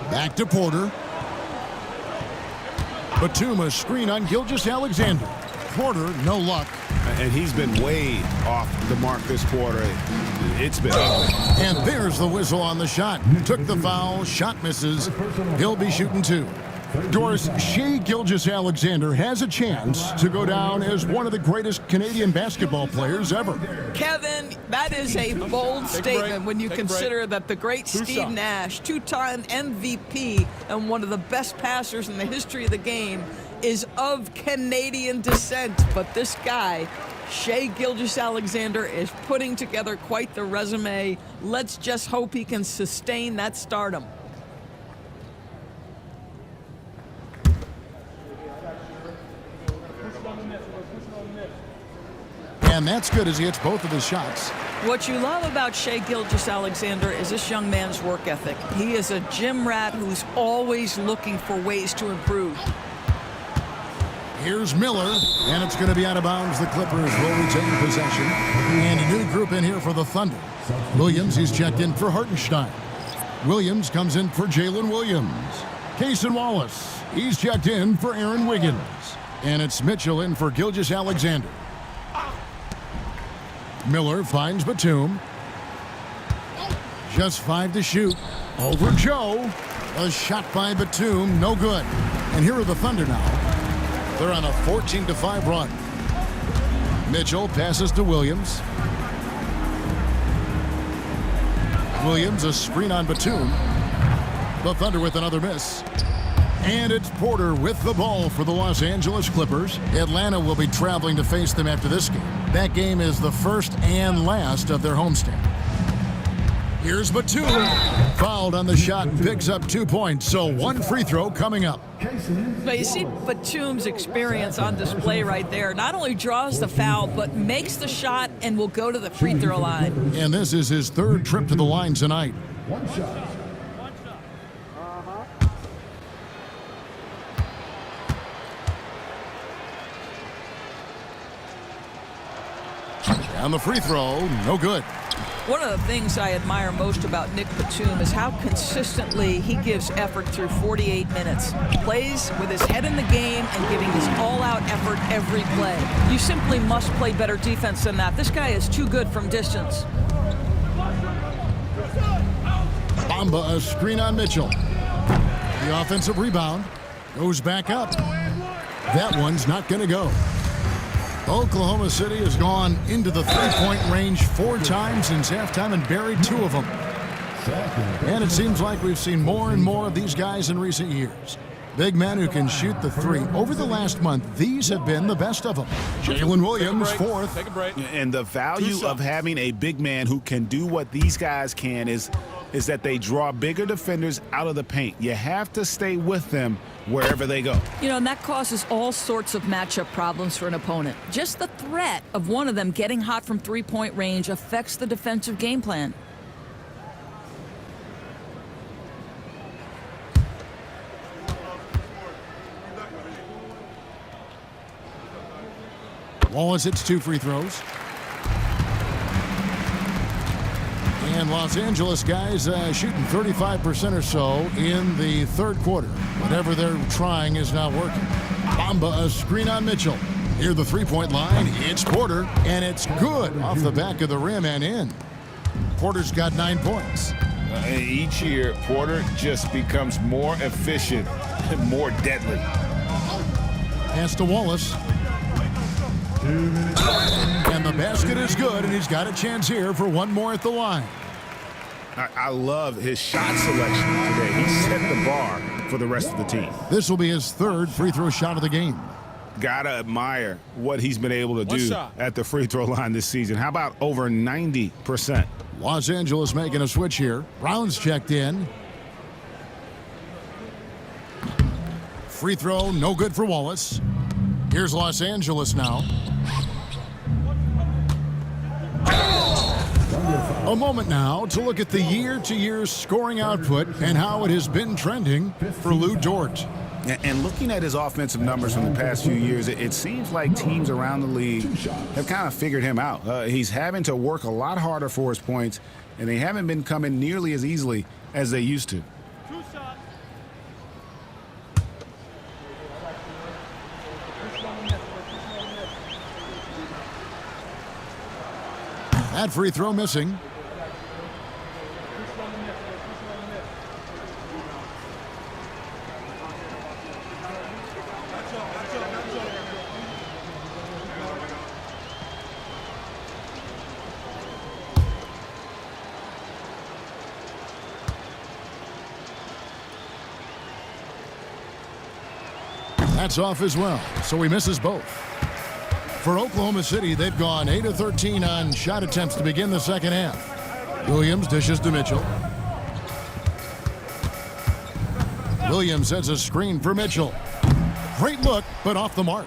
Back to Porter. Batum, a screen on Gilgeous-Alexander. Porter, no luck. And he's been way off the mark this quarter. It's been ugly. And there's the whistle on the shot. Took the foul, shot misses. He'll be shooting 2. Doris, Shai Gilgeous-Alexander has a chance to go down as one of the greatest Canadian basketball players ever. Kevin, that is a bold statement when you consider that the great Steve Nash, 2-time MVP and one of the best passers in the history of the game, is of Canadian descent. But this guy, Shai Gilgeous-Alexander, is putting together quite the resume. Let's just hope he can sustain that stardom. And that's good as he hits both of his shots. What you love about Shai Gilgeous-Alexander is this young man's work ethic. He is a gym rat who's always looking for ways to improve. Here's Miller, and it's going to be out of bounds. The Clippers will retain possession. And a new group in here for the Thunder. Williams, he's checked in for Hartenstein. Williams comes in for Jalen Williams. Cason Wallace, he's checked in for Aaron Wiggins. And it's Mitchell in for Gilgeous-Alexander. Miller finds Batum. Just 5 to shoot. Over Joe. A shot by Batum, no good. And here are the Thunder now. They're on a 14-5 run. Mitchell passes to Williams. Williams, a screen on Batum. The Thunder with another miss. And it's Porter with the ball for the Los Angeles Clippers. Atlanta will be traveling to face them after this game. That game is the first and last of their homestand. Here's Batum. Fouled on the shot, picks up 2 points, so 1 free throw coming up. But you see Batum's experience on display right there. Not only draws the foul, but makes the shot and will go to the free throw line. And this is his 3rd trip to the line tonight. One shot. On the free throw, no good. One of the things I admire most about Nick Batum is how consistently he gives effort through 48 minutes. Plays with his head in the game and giving his all-out effort every play. You simply must play better defense than that. This guy is too good from distance. Bamba, a screen on Mitchell. The offensive rebound goes back up. That one's not going to go. Oklahoma City has gone into the three-point range 4 times since halftime and buried 2 of them. And it seems like we've seen more and more of these guys in recent years. Big men who can shoot the 3. Over the last month, these have been the best of them. Jalen Williams, 4th. Take a break. And the value of having a big man who can do what these guys can is that they draw bigger defenders out of the paint. You have to stay with them wherever they go. You know, and that causes all sorts of matchup problems for an opponent. Just the threat of one of them getting hot from three-point range affects the defensive game plan. Wallace hits 2 free throws. And Los Angeles guys shooting 35% or so in the 3rd quarter. Whatever they're trying is not working. Bamba, a screen on Mitchell. Near the 3-point line, it's Porter, and it's good off the back of the rim and in. Porter's got 9 points. Each year, Porter just becomes more efficient and more deadly. Pass to Wallace. And the basket is good, and he's got a chance here for 1 more at the line. I love his shot selection today. He set the bar for the rest of the team. This will be his 3rd free throw shot of the game. Gotta admire what he's been able to do at the free throw line this season. How about over 90%? Los Angeles making a switch here. Brown's checked in. Free throw, no good for Wallace. Here's Los Angeles now. A moment now to look at the year-to-year scoring output and how it has been trending for Lou Dort. And looking at his offensive numbers from the past few years, it seems like teams around the league have kind of figured him out. He's having to work a lot harder for his points, and they haven't been coming nearly as easily as they used to. That free throw missing. That's off as well, so he misses both. For Oklahoma City, they've gone 8 of 13 on shot attempts to begin the second half. Williams dishes to Mitchell. Williams sets a screen for Mitchell. Great look, but off the mark.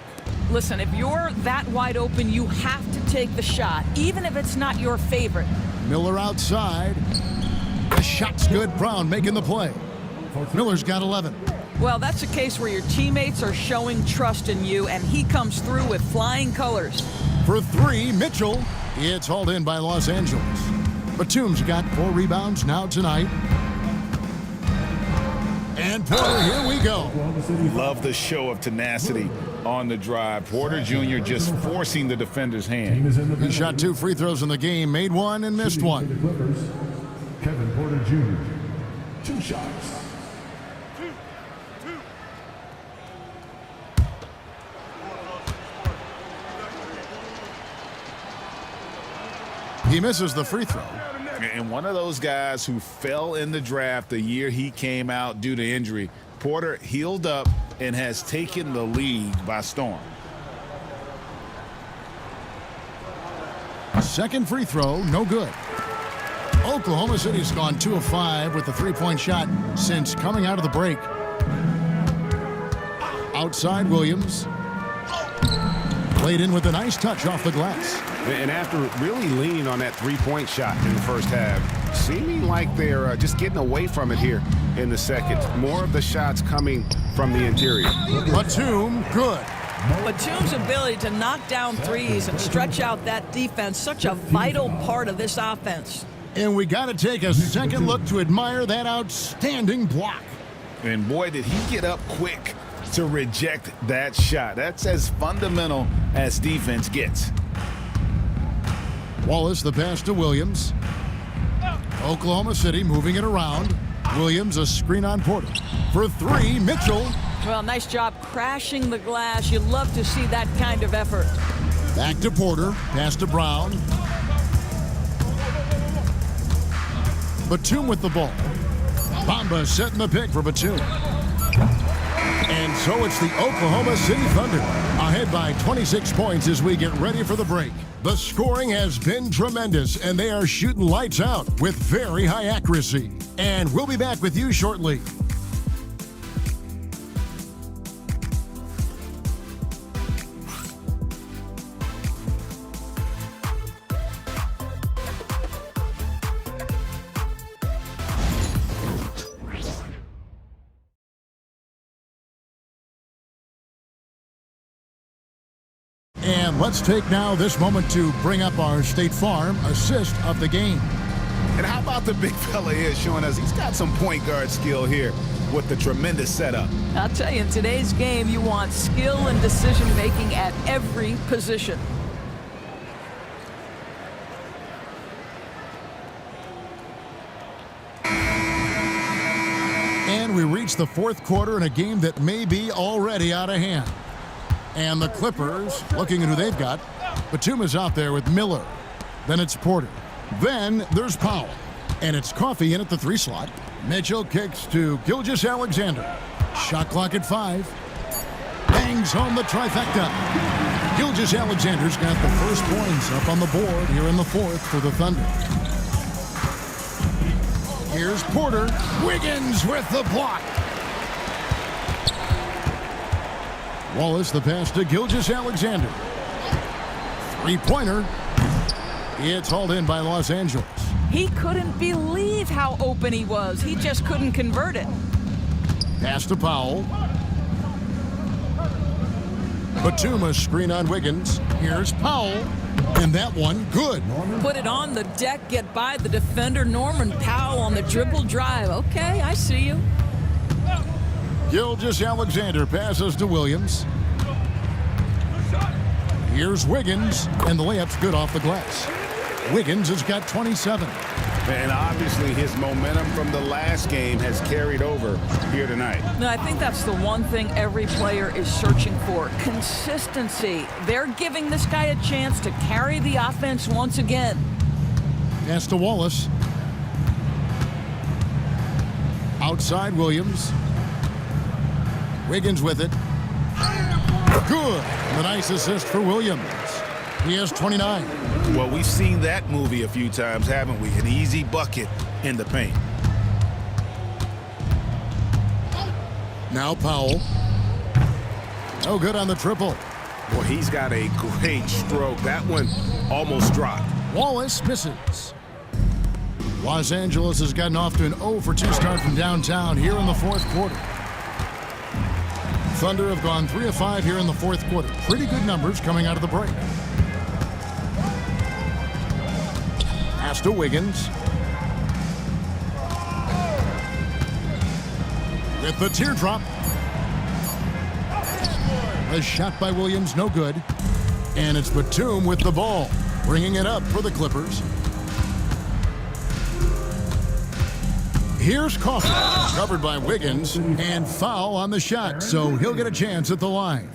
Listen, if you're that wide open, you have to take the shot, even if it's not your favorite. Miller outside. The shot's good. Brown making the play. Miller's got 11. Well, that's a case where your teammates are showing trust in you, and he comes through with flying colors. For three, Mitchell. It's hauled in by Los Angeles. Batum's got 4 rebounds now tonight. And Porter, here we go. Love the show of tenacity on the drive. Porter Jr. just forcing the defender's hand. He shot 2 free throws in the game, made 1 and missed 1. Kevin Porter Jr. 2 shots. He misses the free throw. And one of those guys who fell in the draft the year he came out due to injury. Porter healed up and has taken the league by storm. Second free throw, no good. Oklahoma City's gone 2 of 5 with the 3-point shot since coming out of the break. Outside Williams. Played in with a nice touch off the glass. And after really leaning on that 3-point shot in the first half, seeming like they're just getting away from it here in the second. More of the shots coming from the interior. Batum, good. Batum's ability to knock down threes and stretch out that defense, such a vital part of this offense. And we got to take a second look to admire that outstanding block. And boy, did he get up quick to reject that shot. That's as fundamental as defense gets. Wallace, the pass to Williams. Oklahoma City moving it around. Williams, a screen on Porter. For 3, Mitchell. Well, nice job crashing the glass. You love to see that kind of effort. Back to Porter. Pass to Brown. Batum with the ball. Bamba setting the pick for Batum. And so it's the Oklahoma City Thunder ahead by 26 points as we get ready for the break. The scoring has been tremendous, and they are shooting lights out with very high accuracy. And we'll be back with you shortly. And let's take now this moment to bring up our State Farm assist of the game. And how about the big fella here showing us he's got some point guard skill here with the tremendous setup. I'll tell you, in today's game, you want skill and decision-making at every position. And we reach the 4th quarter in a game that may be already out of hand. And the Clippers, looking at who they've got. Batum is out there with Miller. Then it's Porter. Then there's Powell. And it's Coffey in at the 3 slot. Mitchell kicks to Gilgeous-Alexander. Shot clock at 5. Bangs home the trifecta. Gilgeous-Alexander's got the first points up on the board here in the 4th for the Thunder. Here's Porter. Wiggins with the block. Wallace, the pass to Gilgeous-Alexander. 3-pointer. It's hauled in by Los Angeles. He couldn't believe how open he was. He just couldn't convert it. Pass to Powell. Batum, a screen on Wiggins. Here's Powell. And that one, good. Put it on the deck, get by the defender. Norman Powell on the dribble drive. Okay, I see you. Gilgeous-Alexander passes to Williams. Here's Wiggins, and the layup's good off the glass. Wiggins has got 27. And obviously his momentum from the last game has carried over here tonight. No, I think that's the one thing every player is searching for. Consistency. They're giving this guy a chance to carry the offense once again. Pass to Wallace. Outside Williams. Wiggins with it. Good. The nice assist for Williams. He has 29. Well, we've seen that movie a few times, haven't we? An easy bucket in the paint. Now Powell. No good on the triple. Boy, he's got a great stroke. That one almost dropped. Wallace misses. Los Angeles has gotten off to an 0 for 2 start from downtown here in the 4th quarter. Thunder have gone 3 of 5 here in the fourth quarter. Pretty good numbers coming out of the break. Pass to Wiggins. With the teardrop. A shot by Williams, no good. And it's Batum with the ball, bringing it up for the Clippers. Here's Coffey, covered by Wiggins, and foul on the shot, so he'll get a chance at the line.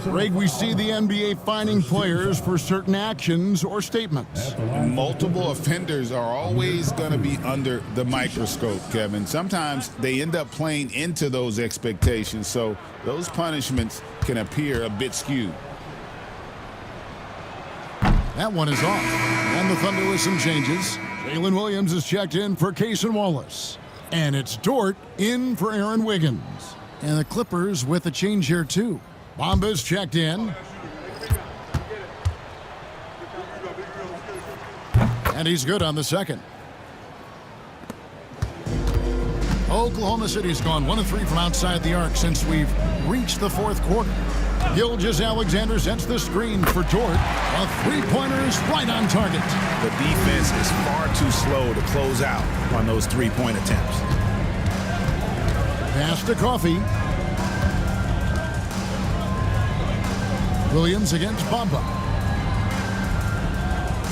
Greg, we see the NBA fining players for certain actions or statements. Multiple offenders are always going to be under the microscope, Kevin. Sometimes they end up playing into those expectations, so those punishments can appear a bit skewed. That one is off, and the Thunder with some changes. Jalen Williams is checked in for Cason Wallace. And it's Dort in for Aaron Wiggins. And the Clippers with a change here, too. Bamba's checked in. And he's good on the second. Oklahoma City's gone 1 of 3 from outside the arc since we've reached the fourth quarter. Gilgeous-Alexander sets the screen for Dort. A three-pointer is right on target. The defense is far too slow to close out on those three-point attempts. Pass to Coffey. Williams against Bamba.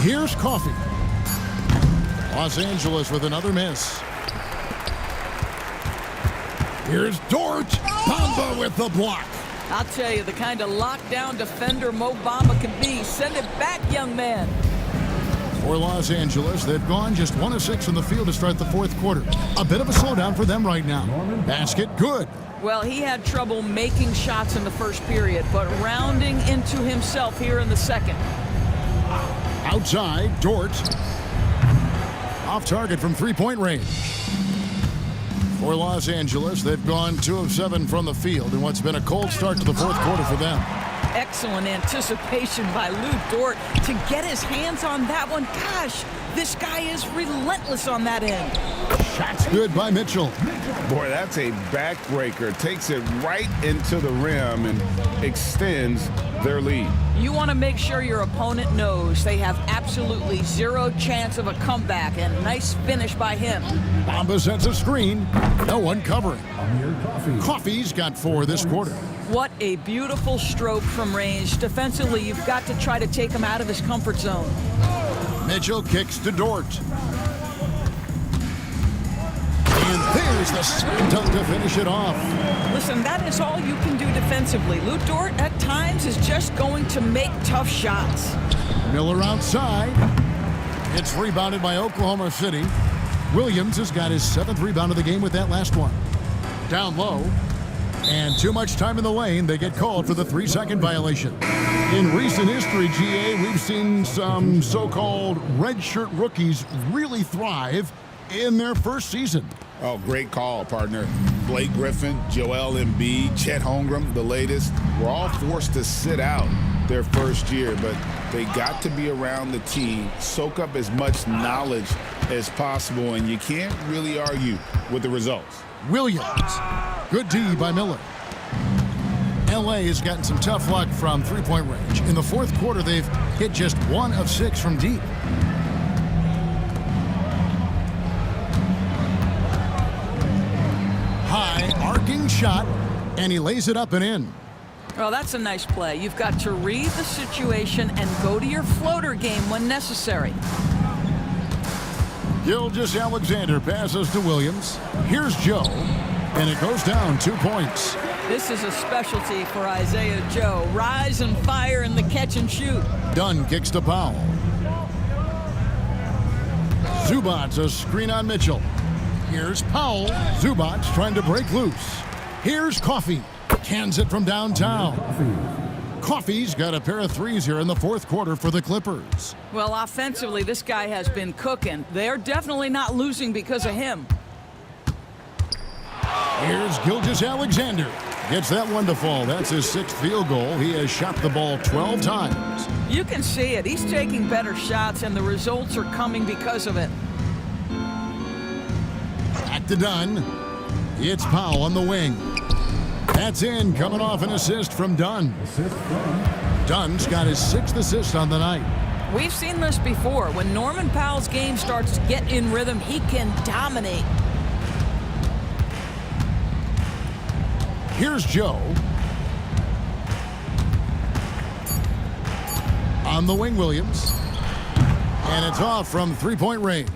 Here's Coffey. Los Angeles with another miss. Here's Dort. Bamba with the block. I'll tell you, the kind of lockdown defender Mo Bamba can be. Send it back, young man. For Los Angeles, they've gone just 1 of 6 from the field to start the fourth quarter. A bit of a slowdown for them right now. Basket good. Well, he had trouble making shots in the first period, but rounding into himself here in the second. Outside, Dort. Off target from three-point range. For Los Angeles, they've gone 2 of 7 from the field in what's been a cold start to the fourth quarter for them. Excellent anticipation by Lou Dort to get his hands on that one. Gosh, this guy is relentless on that end. Shot's good by Mitchell. Boy, that's a backbreaker. Takes it right into the rim and extends their lead. You want to make sure your opponent knows they have absolutely 0 chance of a comeback, and nice finish by him. Bamba sets a screen. No one covering. Coffey's got 4 this quarter. What a beautiful stroke from range. Defensively, you've got to try to take him out of his comfort zone. Mitchell kicks to Dort. And there's the slam dunk to finish it off. Listen, that is all you can do defensively. Lou Dort, at times, is just going to make tough shots. Miller outside. It's rebounded by Oklahoma City. Williams has got his 7th rebound of the game with that last one. Down low. And too much time in the lane. They get called for the 3-second violation. In recent history, GA, we've seen some so-called redshirt rookies really thrive in their first season. Oh, great call, partner. Blake Griffin, Joel Embiid, Chet Holmgren, the latest, were all forced to sit out their first year, but they got to be around the team, soak up as much knowledge as possible, and you can't really argue with the results. Williams. Good D by Miller. LA has gotten some tough luck from three-point range. In the fourth quarter, they've hit just 1 of 6 from deep. High, arcing shot, and he lays it up and in. Well, that's a nice play. You've got to read the situation and go to your floater game when necessary. Gilgeous-Alexander passes to Williams. Here's Joe, and it goes down 2 points. This is a specialty for Isaiah Joe. Rise and fire in the catch and shoot. Dunn kicks to Powell. Zubac's a screen on Mitchell. Here's Powell. Zubac's trying to break loose. Here's Coffey. Cans it from downtown. Coffey's got a pair of threes here in the fourth quarter for the Clippers. Well, offensively, this guy has been cooking. They're definitely not losing because of him. Here's Gilgeous-Alexander. Gets that one to fall. That's his 6th field goal. He has shot the ball 12 times. You can see it. He's taking better shots, and the results are coming because of it. Back to Dunn. It's Powell on the wing. That's in, coming off an assist from Dunn. Dunn's got his 6th assist on the night. We've seen this before. When Norman Powell's game starts to get in rhythm, he can dominate. Here's Joe. On the wing, Williams. And it's off from three-point range.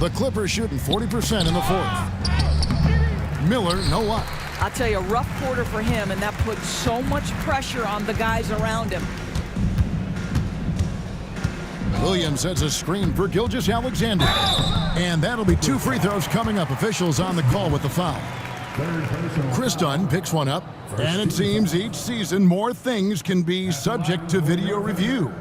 The Clippers shooting 40% in the 4th. Miller, no luck. I'll tell you, a rough quarter for him, and that puts so much pressure on the guys around him. Williams sets a screen for Gilgeous-Alexander. And that'll be 2 free throws coming up. Officials on the call with the foul. Chris Dunn picks one up. And it seems each season more things can be subject to video review.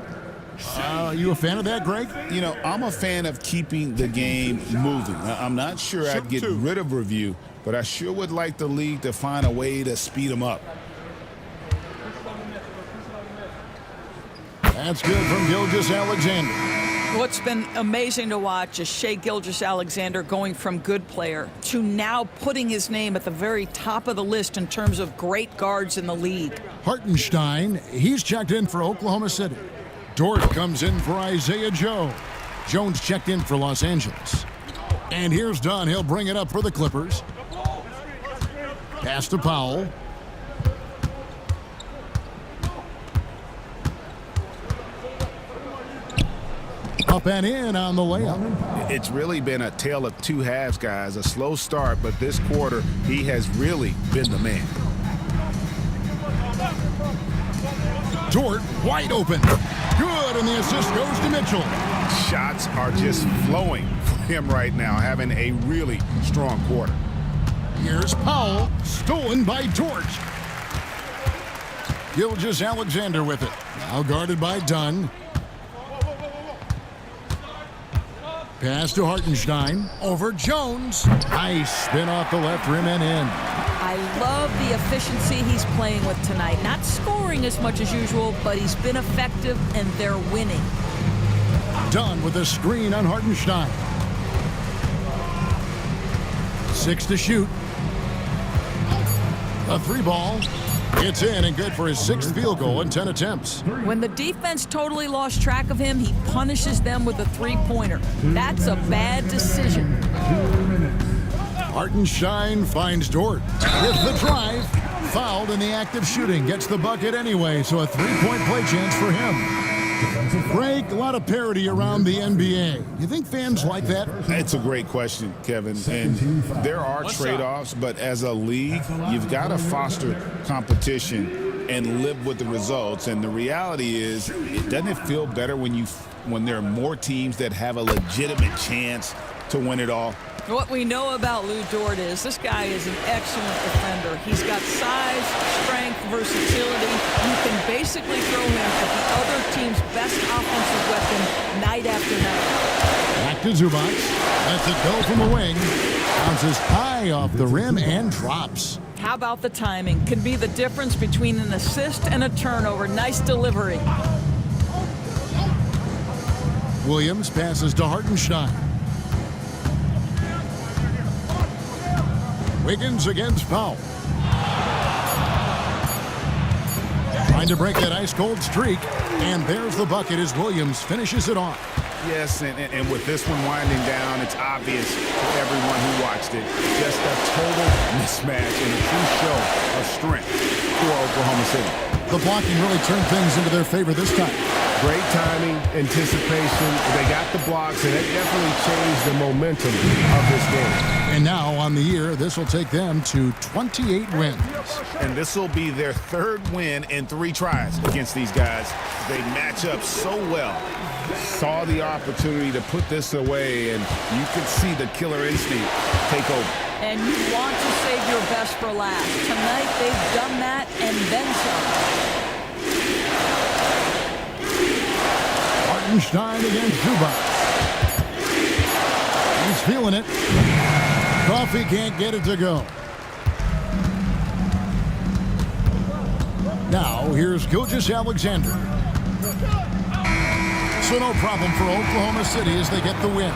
You a fan of that, Greg? You know, I'm a fan of keeping the game moving. I'm not sure I'd get rid of review, but I sure would like the league to find a way to speed them up. That's good from Gilgeous-Alexander. What's been amazing to watch is Shai Gilgeous-Alexander going from good player to now putting his name at the very top of the list in terms of great guards in the league. Hartenstein, he's checked in for Oklahoma City. Dort comes in for Isaiah Joe. Jones checked in for Los Angeles. And here's Dunn. He'll bring it up for the Clippers. Pass to Powell. Up and in on the layup. It's really been a tale of 2 halves, guys. A slow start, but this quarter, he has really been the man. Dort wide open. Good, and the assist goes to Mitchell. Shots are just flowing for him right now, having a really strong quarter. Here's Powell, stolen by Dort. Gilgeous-Alexander with it. Now guarded by Dunn. Pass to Hartenstein. Over Jones. Nice spin off the left rim and in. I love the efficiency he's playing with tonight. Not scoring as much as usual, but he's been effective, and they're winning. Dunn with a screen on Hartenstein. 6 to shoot. A 3 ball. It's in and good for his 6th field goal in 10 attempts. When the defense totally lost track of him, he punishes them with a 3-pointer. That's a bad decision. Hartenstein finds Dort. With the drive. Fouled in the act of shooting. Gets the bucket anyway, so a 3-point play chance for him. Greg, a lot of parity around the NBA. You think fans like that? It's a great question, Kevin. And there are trade-offs, but as a league, you've got to foster competition and live with the results. And the reality is, doesn't it feel better when there are more teams that have a legitimate chance to win it all? What we know about Lou Dort is this guy is an excellent defender. He's got size, strength, versatility. You can basically throw him at the other team's best offensive weapon night after night. Back to Zubac. Lets it go from the wing. Bounces high off the rim and drops. How about the timing? Can be the difference between an assist and a turnover. Nice delivery. Williams passes to Hartenstein. Wiggins against Powell. Trying to break that ice-cold streak. And there's the bucket as Williams finishes it off. Yes, and with this one winding down, it's obvious to everyone who watched it. Just a total mismatch and a true show of strength for Oklahoma City. The blocking really turned things into their favor this time. Great timing, anticipation. They got the blocks, and it definitely changed the momentum of this game. And now on the year, this will take them to 28 wins. And this will be their 3rd win in 3 tries against these guys. They match up so well. Saw the opportunity to put this away, and you could see the killer instinct take over. And you want to save your best for last. Tonight, they've done that and then some. Hartenstein against Zubac. He's feeling it. Coffee can't get it to go. Now, here's Gilgeous-Alexander. So no problem for Oklahoma City as they get the win.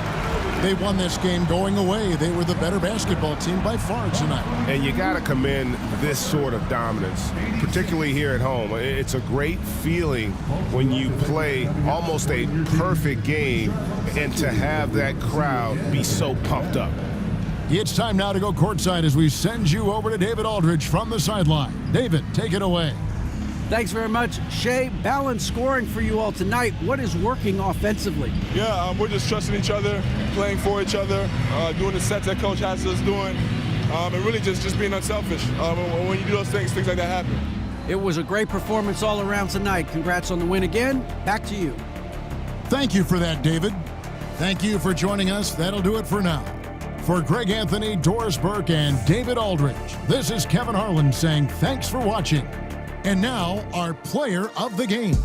They won this game going away. They were the better basketball team by far tonight. And you got to commend this sort of dominance, particularly here at home. It's a great feeling when you play almost a perfect game and to have that crowd be so pumped up. It's time now to go courtside as we send you over to David Aldridge from the sideline. David, take it away. Thanks very much. Shea, balanced scoring for you all tonight. What is working offensively? Yeah, we're just trusting each other, playing for each other, doing the sets that Coach has us doing, and really just being unselfish. When you do those things like that happen. It was a great performance all around tonight. Congrats on the win again. Back to you. Thank you for that, David. Thank you for joining us. That'll do it for now. For Greg Anthony, Doris Burke, and David Aldridge, this is Kevin Harlan saying thanks for watching. And now, our player of the game.